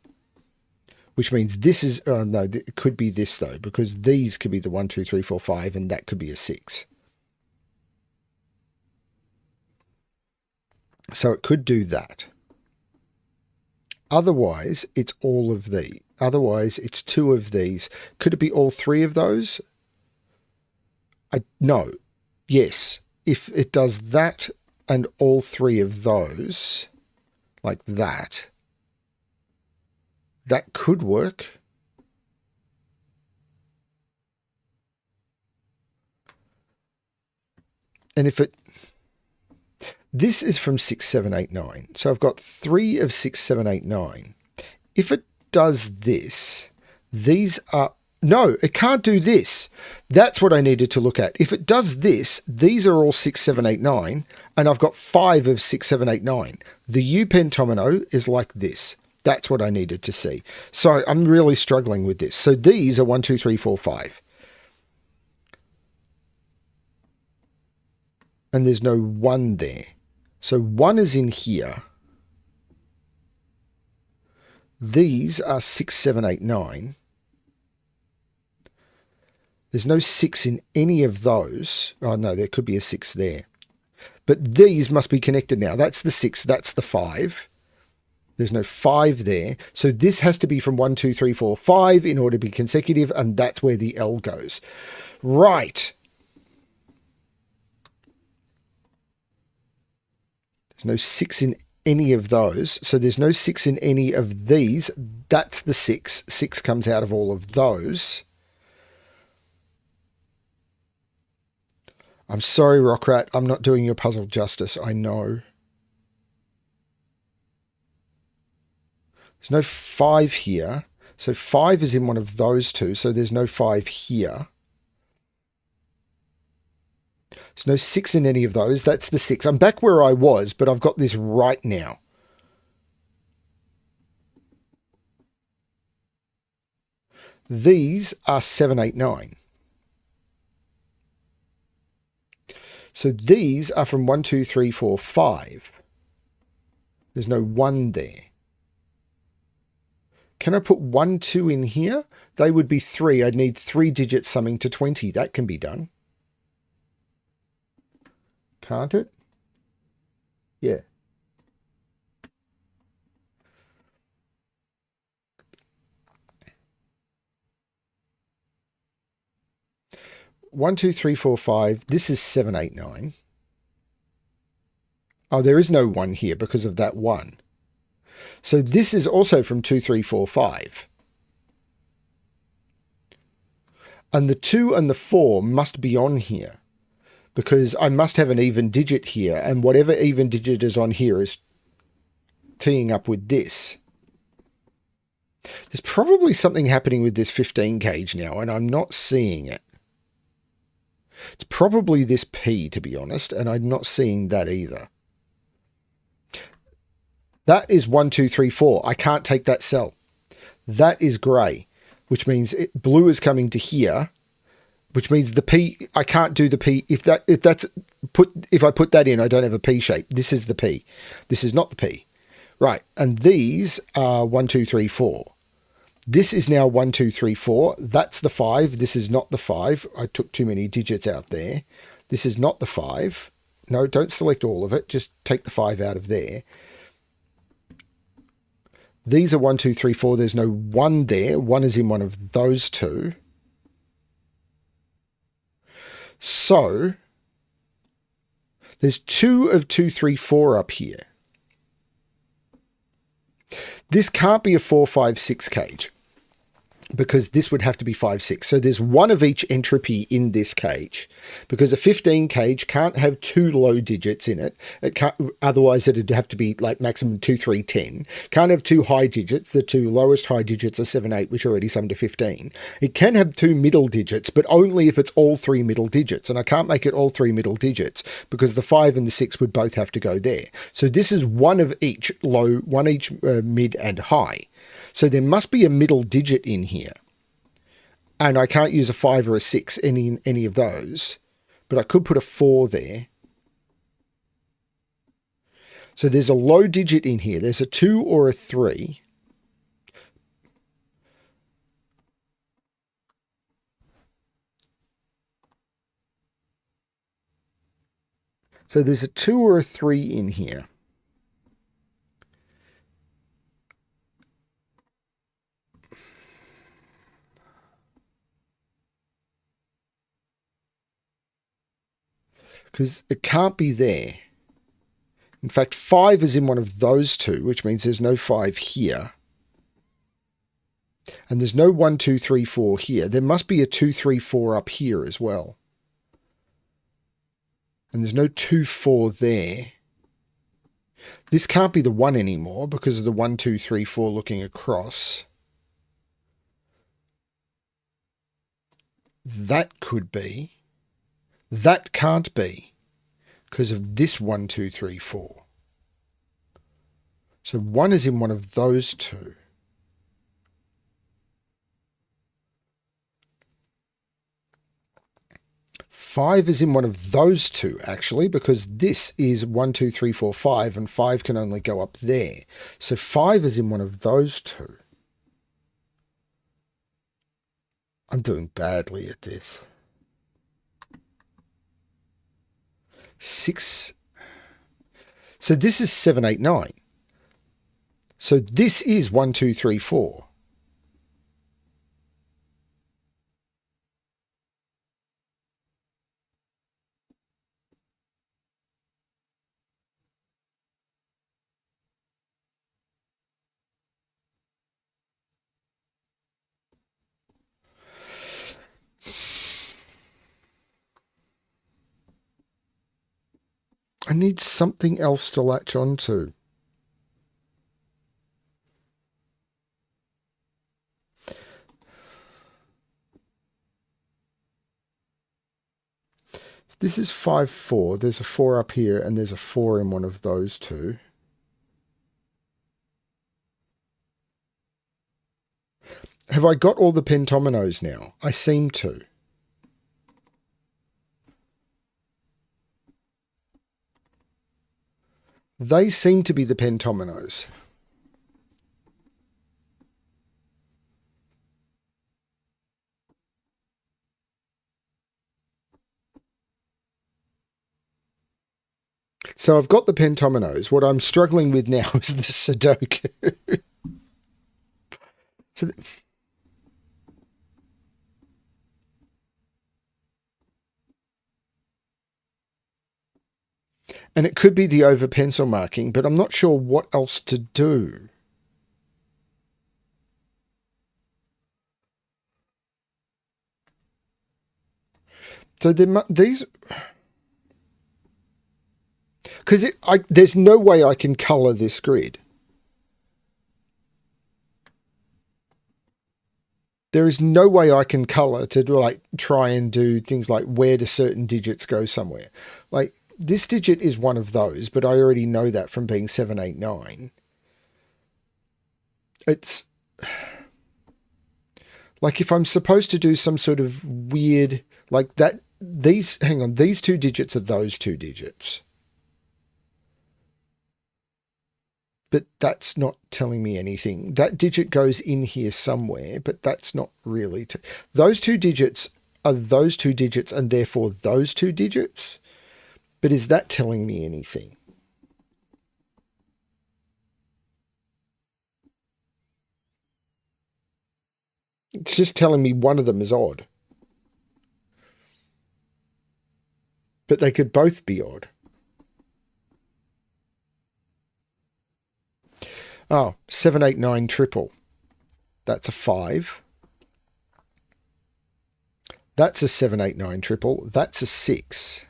Which means this is, oh no, it could be this though, because these could be the 1, 2, 3, 4, 5, and that could be a 6. So it could do that. Otherwise, it's all of these. Otherwise, it's 2 of these. Could it be all 3 of those? No. Yes. If it does that and all 3 of those, like that, that could work. And if it... This is from 6, 7, 8, 9. So I've got 3 of 6, 7, 8, 9. If it does this, these are... No, it can't do this. That's what I needed to look at. If it does this, these are all 6, 7, 8, 9, and I've got 5 of 6, 7, 8, 9. The U pentomino is like this. That's what I needed to see. So I'm really struggling with this. So these are 1, 2, 3, 4, 5. And there's no 1 there. So 1 is in here. These are 6, 7, 8, 9. There's no 6 in any of those. Oh, no, there could be a 6 there. But these must be connected now. That's the 6, that's the 5. There's no 5 there. So this has to be from 1, 2, 3, 4, 5 in order to be consecutive, and that's where the L goes. Right. There's no 6 in any of those. So there's no 6 in any of these. That's the 6. 6 comes out of all of those. I'm sorry, Rockrat. I'm not doing your puzzle justice. I know. There's no 5 here. So 5 is in one of those two. So there's no 5 here. There's no 6 in any of those. That's the 6. I'm back where I was, but I've got this right now. These are 7, 8, 9. So these are from 1, 2, 3, 4, 5. There's no 1 there. Can I put 1, 2 in here? They would be 3. I'd need 3 digits summing to 20. That can be done. Can't it? Yeah. One, two, three, four, five. This is 7, 8, 9. Oh, there is no 1 here because of that 1. So this is also from 2, 3, 4, 5. And the 2 and the 4 must be on here because I must have an even digit here, and whatever even digit is on here is teeing up with this. There's probably something happening with this 15 gauge now, and I'm not seeing it. It's probably this P, to be honest, and I'm not seeing that either. That is 1, 2, 3, 4. I can't take that cell. That is grey, which means blue is coming to here, which means the P, I can't do the P. If I put that in, I don't have a P shape. This is the P. This is not the P. Right. And these are 1, 2, 3, 4. This is now 1, 2, 3, 4. That's the 5. This is not the 5. I took too many digits out there. This is not the 5. No, don't select all of it. Just take the 5 out of there. These are 1, 2, 3, 4. There's no 1 there. 1 is in one of those two. So there's 2 of 2, 3, 4 up here. This can't be a 4, 5, 6 cage, because this would have to be 5, 6. So there's 1 of each entropy in this cage, because a 15 cage can't have 2 low digits in it. It can't, otherwise it'd have to be like maximum 2, 3, 10. Can't have 2 high digits. The 2 lowest high digits are 7, 8, which already sum to 15. It can have 2 middle digits, but only if it's all 3 middle digits. And I can't make it all 3 middle digits, because the 5 and the 6 would both have to go there. So this is 1 of each low, 1 each mid and high. So there must be a middle digit in here. And I can't use a 5 or a 6 in any of those. But I could put a 4 there. So there's a low digit in here. There's a 2 or a 3. So there's a 2 or a 3 in here. Because it can't be there. In fact, 5 is in one of those two, which means there's no 5 here. And there's no 1, 2, 3, 4 here. There must be a 2, 3, 4 up here as well. And there's no 2, 4 there. This can't be the 1 anymore because of the 1, 2, 3, 4 looking across. That could be. That can't be because of this 1, 2, 3, 4. So 1 is in one of those two. Five is in one of those two, actually, because this is 1, 2, 3, 4, 5, and 5 can only go up there. So 5 is in one of those two. I'm doing badly at this. 6. So this is 7, 8, 9. So this is 1, 2, 3, 4. I need something else to latch onto. This is 5, 4. There's a 4 up here, and there's a 4 in one of those two. Have I got all the pentominos now? I seem to. They seem to be the pentominos. So I've got the pentominos. What I'm struggling with now is the Sudoku. So and it could be the over pencil marking, but I'm not sure what else to do. So these, because there's no way I can color this grid. There is no way I can color to like try and do things like where do certain digits go somewhere. Like this digit is one of those, but I already know that from being 7, 8, 9. It's Like if I'm supposed to do some sort of weird, like that, hang on, these two digits are those two digits. But that's not telling me anything. That digit goes in here somewhere, but that's not really... those two digits are those two digits and therefore those two digits. But is that telling me anything? It's just telling me one of them is odd. But they could both be odd. Oh, 789 triple. That's a 5. That's a 789 triple. That's a 6.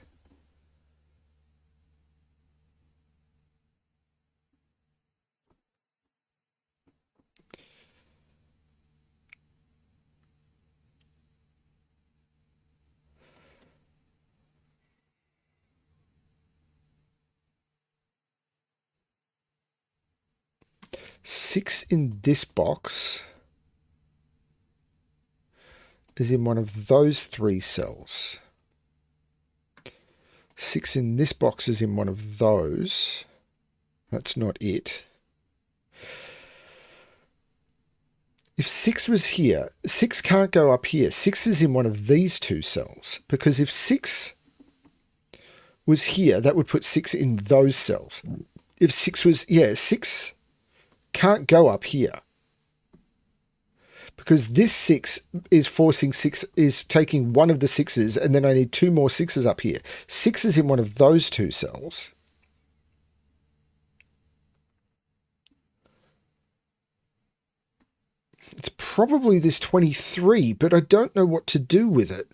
Six in this box is in one of those three cells. 6 in this box is in one of those. That's not it. If 6 was here, 6 can't go up here. 6 is in one of these two cells. Because if 6 was here, that would put 6 in those cells. If 6 was... yeah, 6 can't go up here. Because this 6 is forcing 6, is taking one of the 6s, and then I need 2 more 6s up here. 6 is in one of those two cells. It's probably this 23, but I don't know what to do with it.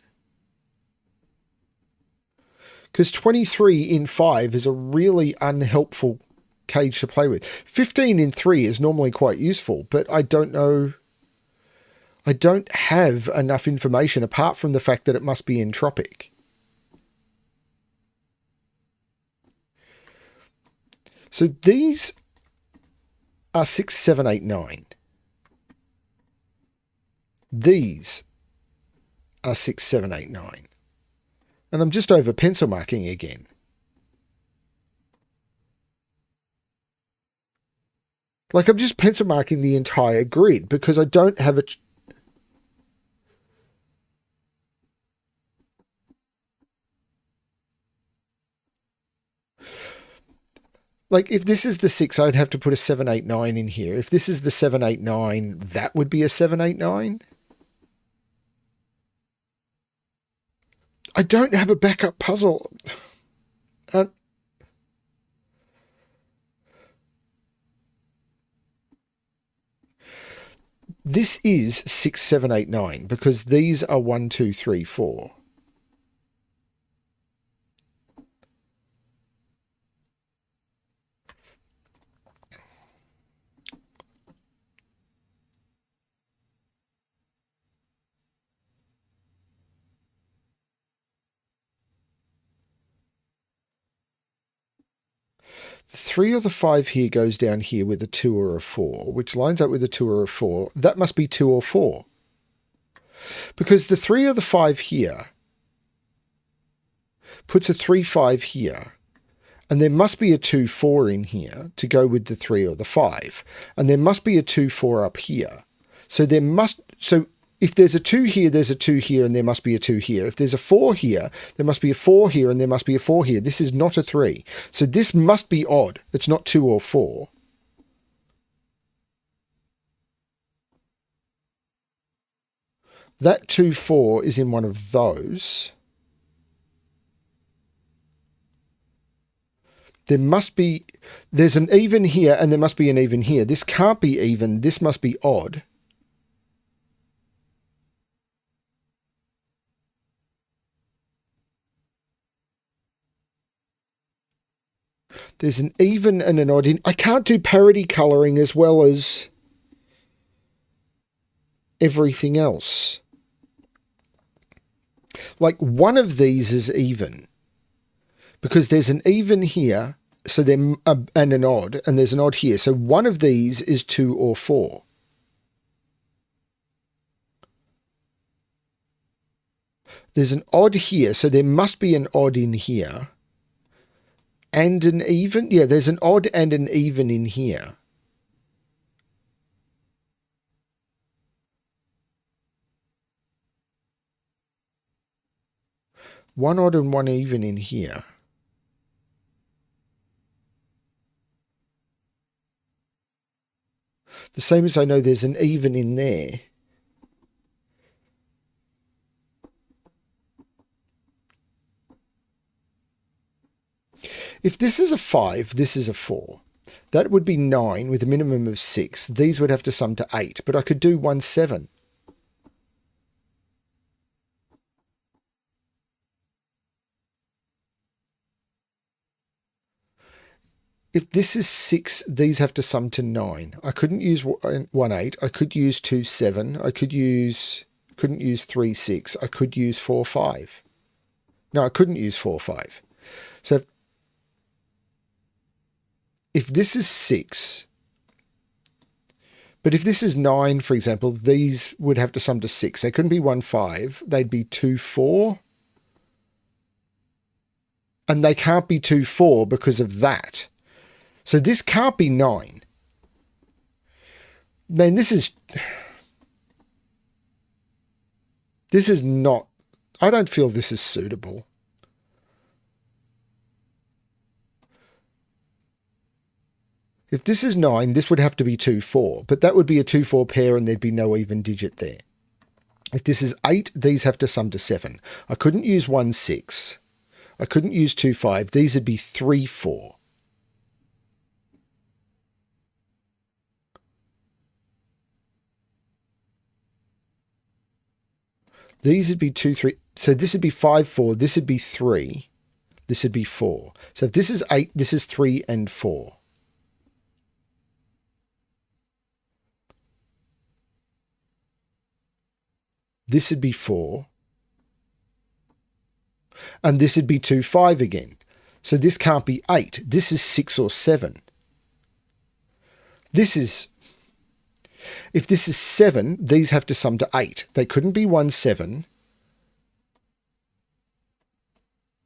Because 23 in 5 is a really unhelpful cage to play with. 15 in 3 is normally quite useful, but I don't know... I don't have enough information apart from the fact that it must be entropic. So these are 6, 7, 8, 9. These are 6, 7, 8, 9. And I'm just over pencil marking again. Like I'm just pencil marking the entire grid because I don't have a... like if this is the 6, I'd have to put a 7, 8, 9 in here. If this is the 7, 8, 9, that would be a 7, 8, 9. I don't have a backup puzzle. This is 6, 7, 8, 9 because these are 1, 2, 3, 4. The 3 or the 5 here goes down here with a 2 or a 4, which lines up with a 2 or a 4. That must be 2 or 4. Because the 3 or the 5 here puts a 3, 5 here. And there must be a 2, 4 in here to go with the 3 or the 5. And there must be a 2, 4 up here. So there must... so if there's a 2 here, there's a 2 here, and there must be a 2 here. If there's a 4 here, there must be a 4 here, and there must be a 4 here. This is not a 3. So this must be odd. It's not 2 or 4. That 2, 4 is in one of those. There must be... there's an even here, and there must be an even here. This can't be even. This must be odd. There's an even and an odd in... I can't do parity colouring as well as everything else. Like one of these is even. Because there's an even here, so then and an odd, and there's an odd here. So one of these is 2 or 4. There's an odd here, so there must be an odd in here. And an even? Yeah, there's an odd and an even in here. One odd and one even in here. The same as I know there's an even in there. If this is a 5, this is a 4. That would be 9 with a minimum of 6. These would have to sum to 8, but I could do 1, 7. If this is 6, these have to sum to 9. I couldn't use 1, 8. I could use 2, 7. I couldn't use 3, 6. I could use 4, 5. No, I couldn't use 4, 5. So if this is 6, but if this is 9, for example, these would have to sum to 6. They couldn't be 1, 5. They'd be 2, 4. And they can't be 2, 4 because of that. So this can't be 9. Man, this is not, I don't feel this is suitable. If this is 9, this would have to be 2, 4, but that would be a 2, 4 pair and there'd be no even digit there. If this is 8, these have to sum to 7. I couldn't use 1, 6. I couldn't use 2, 5. These would be 3, 4. These would be 2, 3. So this would be 5, 4. This would be 3. This would be 4. So if this is 8, this is 3 and 4. This would be 4. And this would be 2, 5 again. So this can't be 8. This is 6 or 7. This is... If this is 7, these have to sum to 8. They couldn't be 1, 7.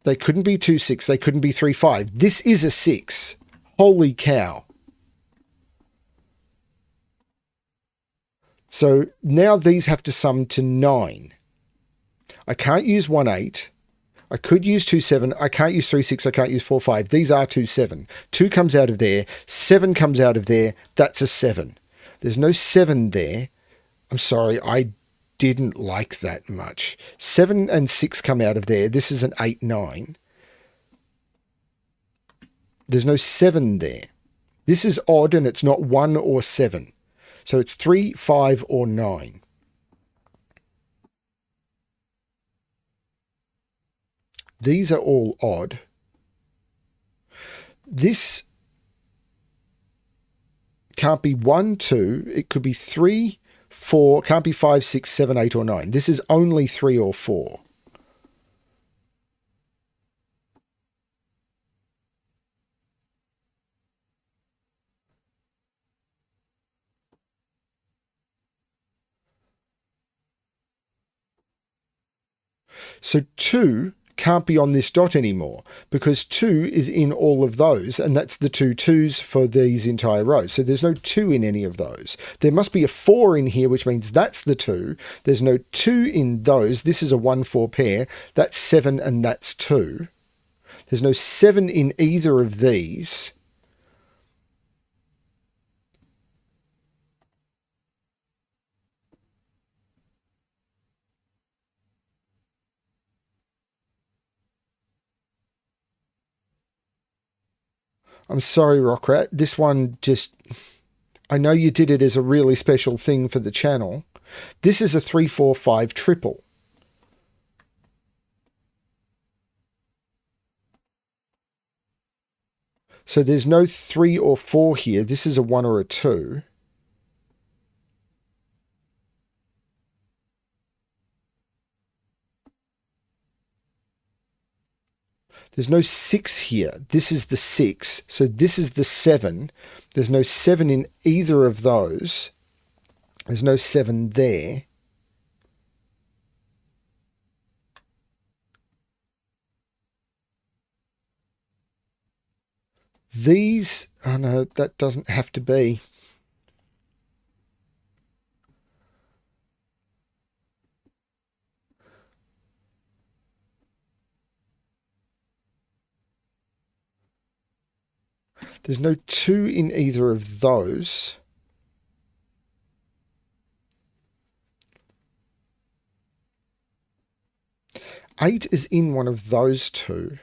They couldn't be 2, 6. They couldn't be 3, 5. This is a 6. Holy cow. So now these have to sum to 9. I can't use 1, 8. I could use 2, 7. I can't use 3, 6. I can't use 4, 5. These are 2, 7. 2 comes out of there. 7 comes out of there. That's a 7. There's no 7 there. I'm sorry, I didn't like that much. 7 and 6 come out of there. This is an 8, 9. There's no 7 there. This is odd and it's not 1 or 7. So it's 3, 5, or 9. These are all odd. This can't be 1, 2. It could be 3, 4. Can't be 5, 6, 7, 8, or 9. This is only 3 or 4. So 2 can't be on this dot anymore because 2 is in all of those, and that's the 2 2s for these entire rows. So there's no 2 in any of those. There must be a 4 in here, which means that's the 2. There's no 2 in those. This is a 1, 4 pair. That's 7 and that's 2. There's no 7 in either of these. I'm sorry, Rockrat. This one just... I know you did it as a really special thing for the channel. This is a 3, 4, 5 triple. So there's no 3 or 4 here. This is a 1 or a 2. There's no 6 here. This is the 6. So this is the 7. There's no 7 in either of those. There's no 7 there. These, oh no, that doesn't have to be. There's no 2 in either of those. Eight is in one of those two.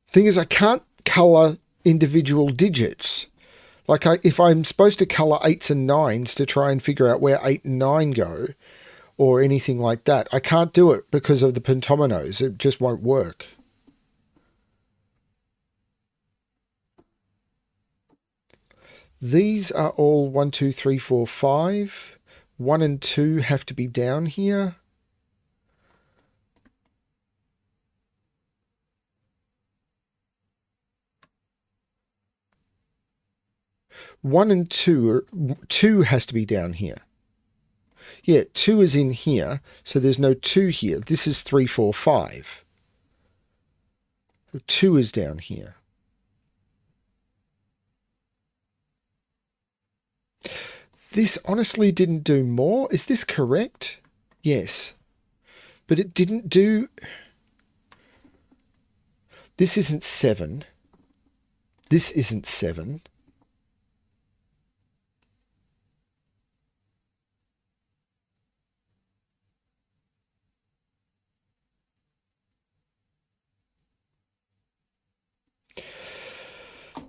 Thing is, I can't colour individual digits. Like, if I'm supposed to colour 8s and 9s to try and figure out where 8 and 9 go, or anything like that, I can't do it because of the pentominos. It just won't work. These are all 1, 2, 3, 4, 5. 1 and 2 have to be down here. One and two has to be down here. Yeah, 2 is in here, so there's no 2 here. This is 3, 4, 5. So 2 is down here. This honestly didn't do more. Is this correct? Yes. But it didn't do... This isn't 7. This isn't 7.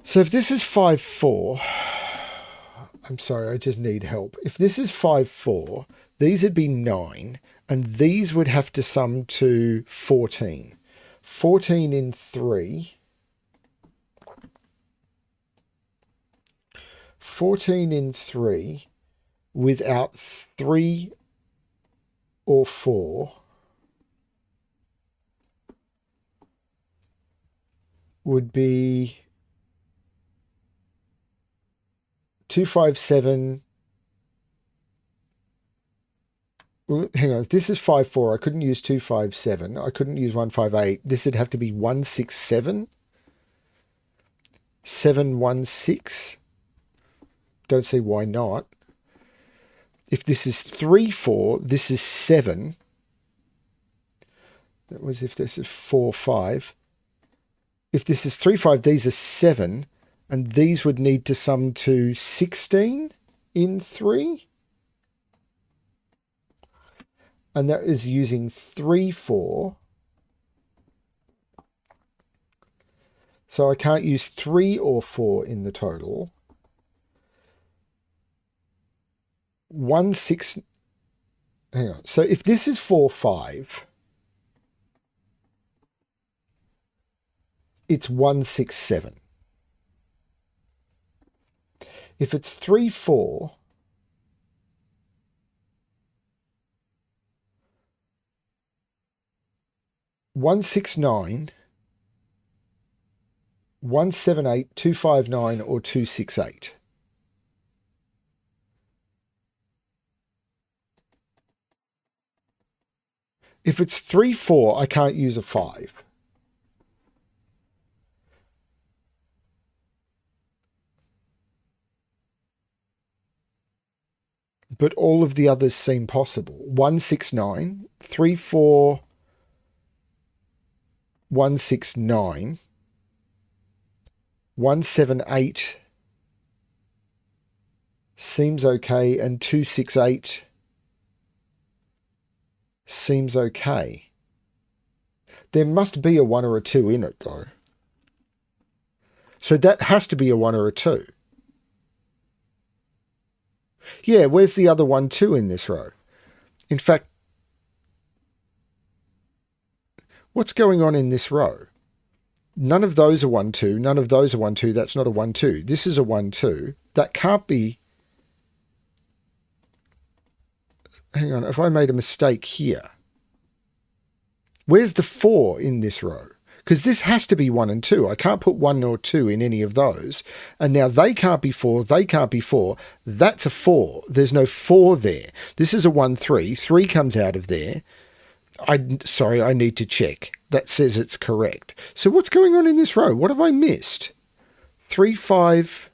So if this is 5, 4... I'm sorry, I just need help. If this is 5, 4, these would be 9, and these would have to sum to 14. 14 in 3. 14 in 3 without 3 or 4 would be 257. Well, hang on. If this is 5, 4, I couldn't use 257. I couldn't use 158. This would have to be 167. 716. Don't see why not. If this is 3, 4, this is 7. That was if this is 4, 5. If this is 3, 5, these are 7. And these would need to sum to 16 in 3. And that is using 3, 4. So I can't use 3 or 4 in the total. 1, 6... Hang on. So if this is 4, 5... it's 167. If it's 3, 4, one, 6, 9, 1, 7, 8, 2, 5, 9, or 2, 6, 8. If it's 3, 4, I can't use a 5. But all of the others seem possible. 1, 6, 9, 3, 4, 1, 6, 9, 1, 7, 8 seems okay, and 2, 6, 8 seems okay. There must be a 1 or a 2 in it, though. So that has to be a 1 or a 2. Yeah, where's the other 1, 2 in this row? In fact, what's going on in this row? None of those are 1, 2. None of those are 1, 2. That's not a 1, 2. This is a 1, 2. That can't be... Hang on, if I made a mistake here. Where's the 4 in this row? because this has to be 1 and 2. I can't put 1 or 2 in any of those. And now they can't be 4, they can't be 4. That's a 4. There's no 4 there. This is a 1, 3. 3 comes out of there. Sorry, I need to check. That says it's correct. So what's going on in this row? What have I missed? 3, 5,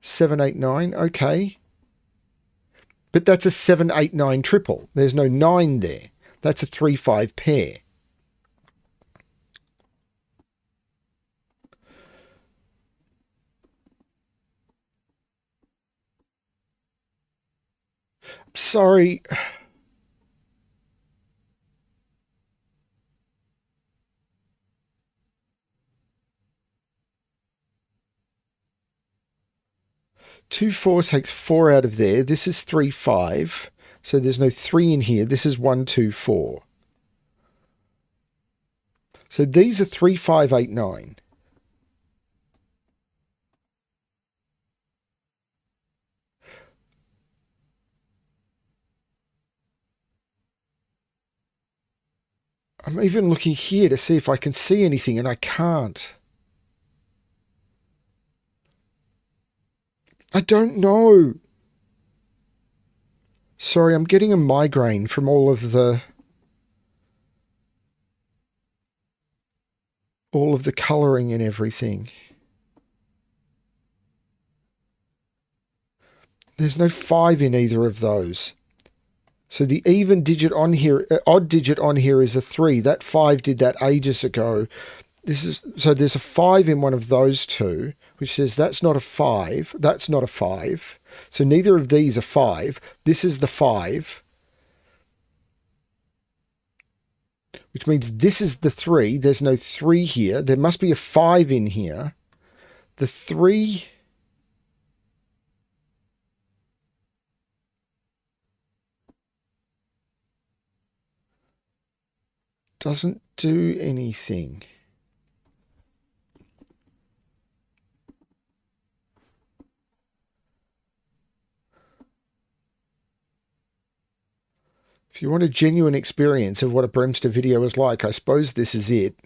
7, 8, 9. Okay. But that's a 7, 8, 9 triple. There's no 9 there. That's a 3, 5 pair. Sorry. Two 4 takes 4 out of there. This is 3, 5. So there's no 3 in here. This is 1, 2, 4. So these are 3, 5, 8, 9. I'm even looking here to see if I can see anything, and I can't. I don't know. Sorry, I'm getting a migraine from all of the colouring and everything. There's no 5 in either of those. So the even digit on here, odd digit on here is a 3. That 5 did that ages ago. So there's a 5 in one of those two, which says that's not a 5. That's not a 5. So neither of these are 5. This is the 5. Which means this is the 3. There's no 3 here. There must be a 5 in here. The 3... doesn't do anything. If you want a genuine experience of what a BremSter video is like, I suppose this is it.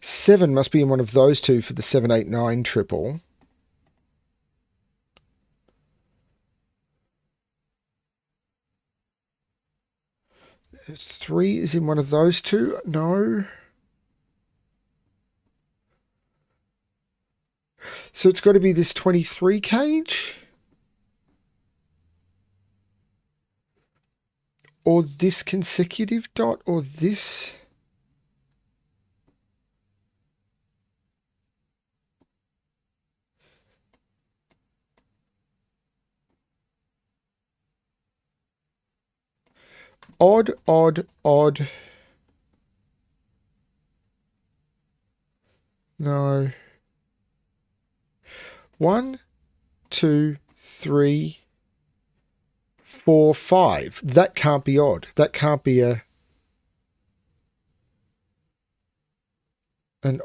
Seven must be in one of those two for the 7, 8, 9 triple. Three is in one of those two. No. So it's got to be this 23 cage. Or this consecutive dot, or this. Odd, odd, odd. No. 1, 2, 3, 4, 5. That can't be odd. That can't be an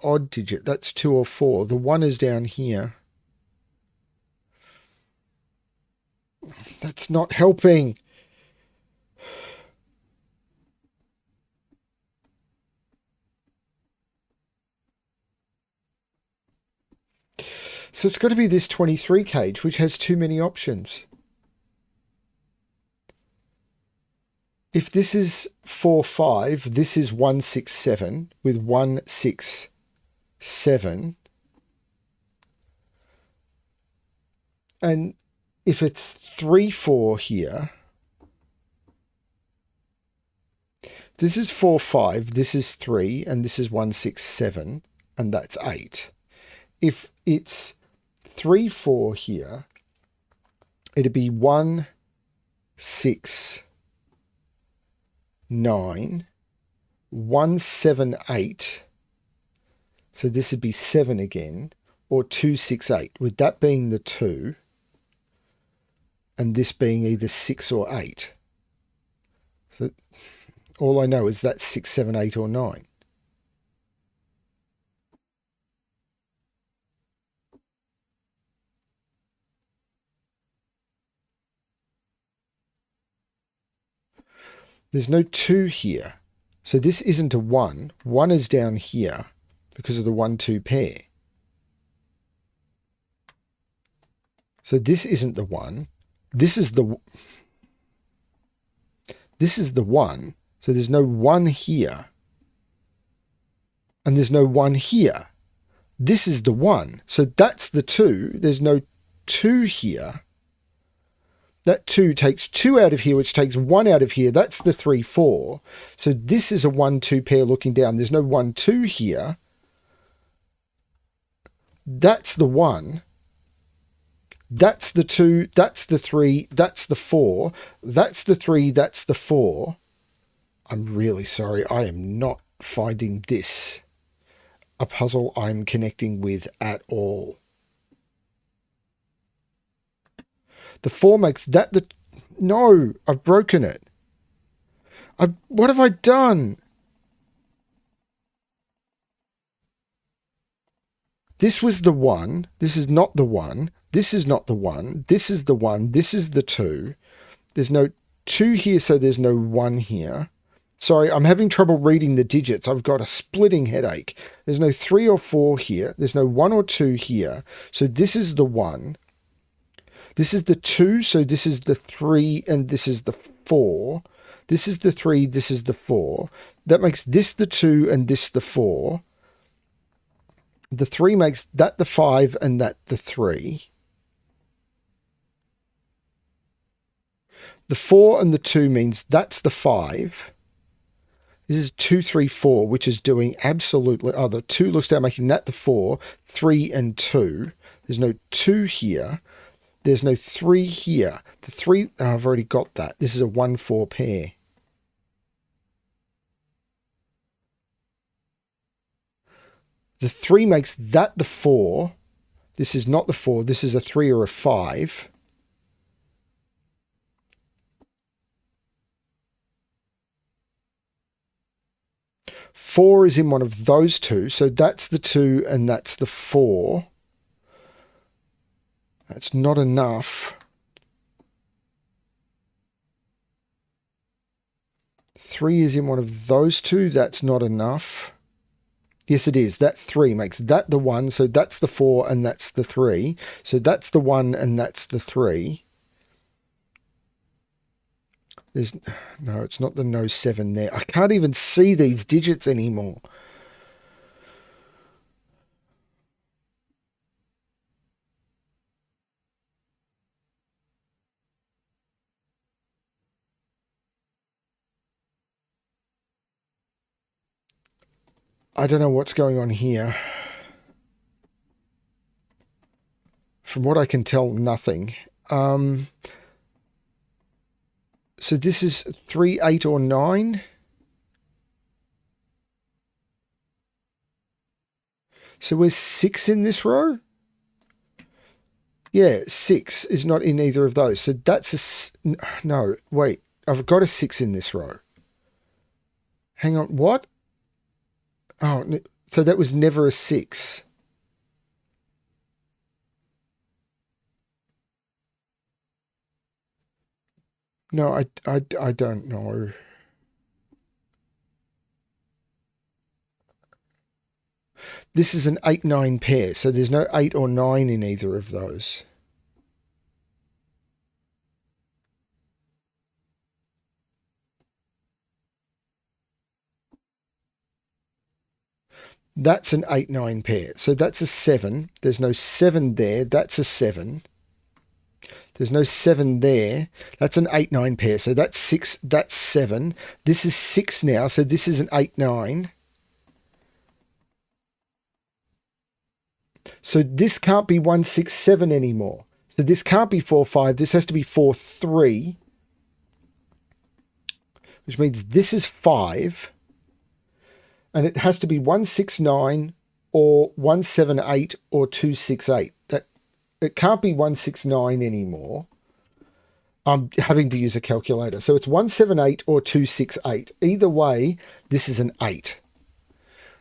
odd digit. That's 2 or 4. The 1 is down here. That's not helping. So it's got to be this 23 cage, which has too many options. If this is 4, 5, this is 1, 6, 7 with 1, 6, 7. And if it's 3, 4 here, this is 4, 5, this is 3, and this is 1, 6, 7, and that's 8. If it's 3, 4 here, it'd be 1, 6, 9, 1, 7, 8. So this would be 7 again, or 2, 6, 8, with that being the 2, and this being either 6 or 8. So All I know is that's 6, 7, 8 or 9. There's no 2 here. So this isn't a 1. 1 is down here because of the 1-2 pair. So this isn't the 1. This is the 1. So there's no 1 here. And there's no 1 here. This is the 1. So that's the 2. There's no 2 here. That 2 takes 2 out of here, which takes 1 out of here. That's the 3, 4. So this is a 1-2 pair looking down. There's no 1-2 here. That's the 1. That's the 2. That's the 3. That's the 4. That's the 3. That's the 4. I'm really sorry. I am not finding this a puzzle I'm connecting with at all. The 4 makes that the... No, I've broken it. What have I done? This was the 1. This is not the 1. This is not the 1. This is the 1. This is the 2. There's no 2 here, so there's no 1 here. Sorry, I'm having trouble reading the digits. I've got a splitting headache. There's no 3 or 4 here. There's no 1 or 2 here. So this is the 1. This is the 2, so this is the 3, and this is the 4. This is the 3, this is the 4. That makes this the 2, and this the 4. The 3 makes that the 5, and that the 3. The 4 and the 2 means that's the 5. This is 2, 3, 4, which is doing absolutely... Oh, the 2 looks down, making that the 4. 3 and 2. There's no 2 here. There's no 3 here. The 3, oh, I've already got that. This is a 1-4 pair. The 3 makes that the 4. This is not the 4. This is a 3 or a 5. Four is in one of those two. So that's the 2 and that's the 4. That's not enough. 3 is in one of those two. That's not enough. Yes, it is. That 3 makes that the 1. So that's the 4 and that's the 3. So that's the 1 and that's the 3. There's no, it's not the no 7 there. I can't even see these digits anymore. I don't know what's going on here. From what I can tell, nothing. So this is 3, 8 or 9. So where's 6 in this row? Yeah, 6 is not in either of those. So that's a... No, wait. I've got a 6 in this row. Hang on, what? Oh, so that was never a 6. No, I don't know. This is an 8-9 pair, so there's no 8 or 9 in either of those. That's an 8-9 pair. So that's a 7. There's no 7 there. That's a 7. There's no 7 there. That's an 8-9 pair. So that's 6. That's 7. This is 6 now. So this is an 8-9. So this can't be 1, 6, 7 anymore. So this can't be 4, 5. This has to be 4, 3. Which means this is 5. And it has to be 169 or 178 or 268. That it can't be 169 anymore. I'm having to use a calculator. So it's 178 or 268. Either way, this is an 8.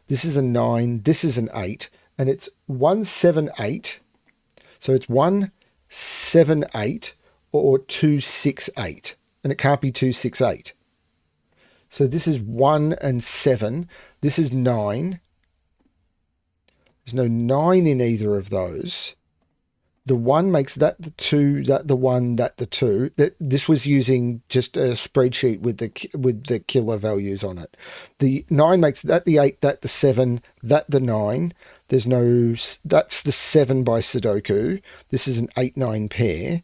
This is a 9. This is an 8. And it's 178. So it's 178 or 268. And it can't be 268. So this is 1 and 7. This is 9. There's no 9 in either of those. The 1 makes that the 2, that the 1, that the 2. This was using just a spreadsheet with the killer values on it. The 9 makes that the 8, that the 7, that the 9. There's no, that's the 7 by Sudoku. This is an 8-9 pair.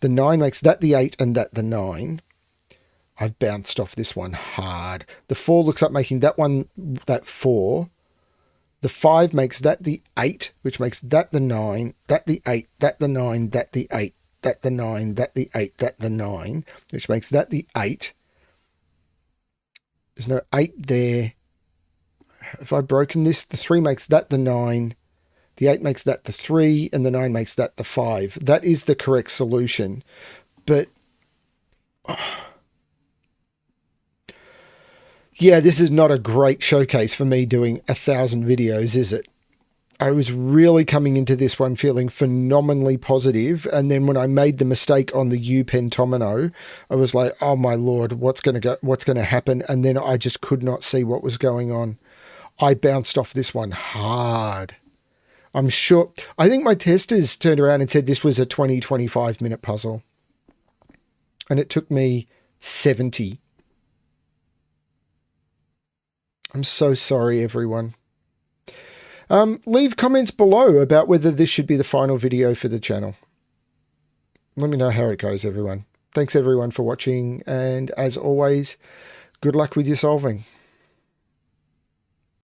The 9 makes that the 8 and that the 9. I've bounced off this one hard. The 4 looks like making that one that 4. The 5 makes that the 8, which makes that the 9, that the 8, that the 9, that the 8, that the 9, that the 8, that the 9, which makes that the 8. There's no 8 there. Have I broken this? The 3 makes that the 9, the 8 makes that the 3, and the 9 makes that the 5. That is the correct solution. But yeah, this is not a great showcase for me doing 1,000 videos, is it? I was really coming into this one feeling phenomenally positive, and then when I made the mistake on the U pentomino, I was like, "Oh my lord, what's going to happen?" And then I just could not see what was going on. I bounced off this one hard. I'm sure. I think my testers turned around and said this was a 20-25 minute puzzle, and it took me 70. I'm so sorry, everyone. Leave comments below about whether this should be the final video for the channel. Let me know how it goes, everyone. Thanks, everyone, for watching. And as always, good luck with your solving.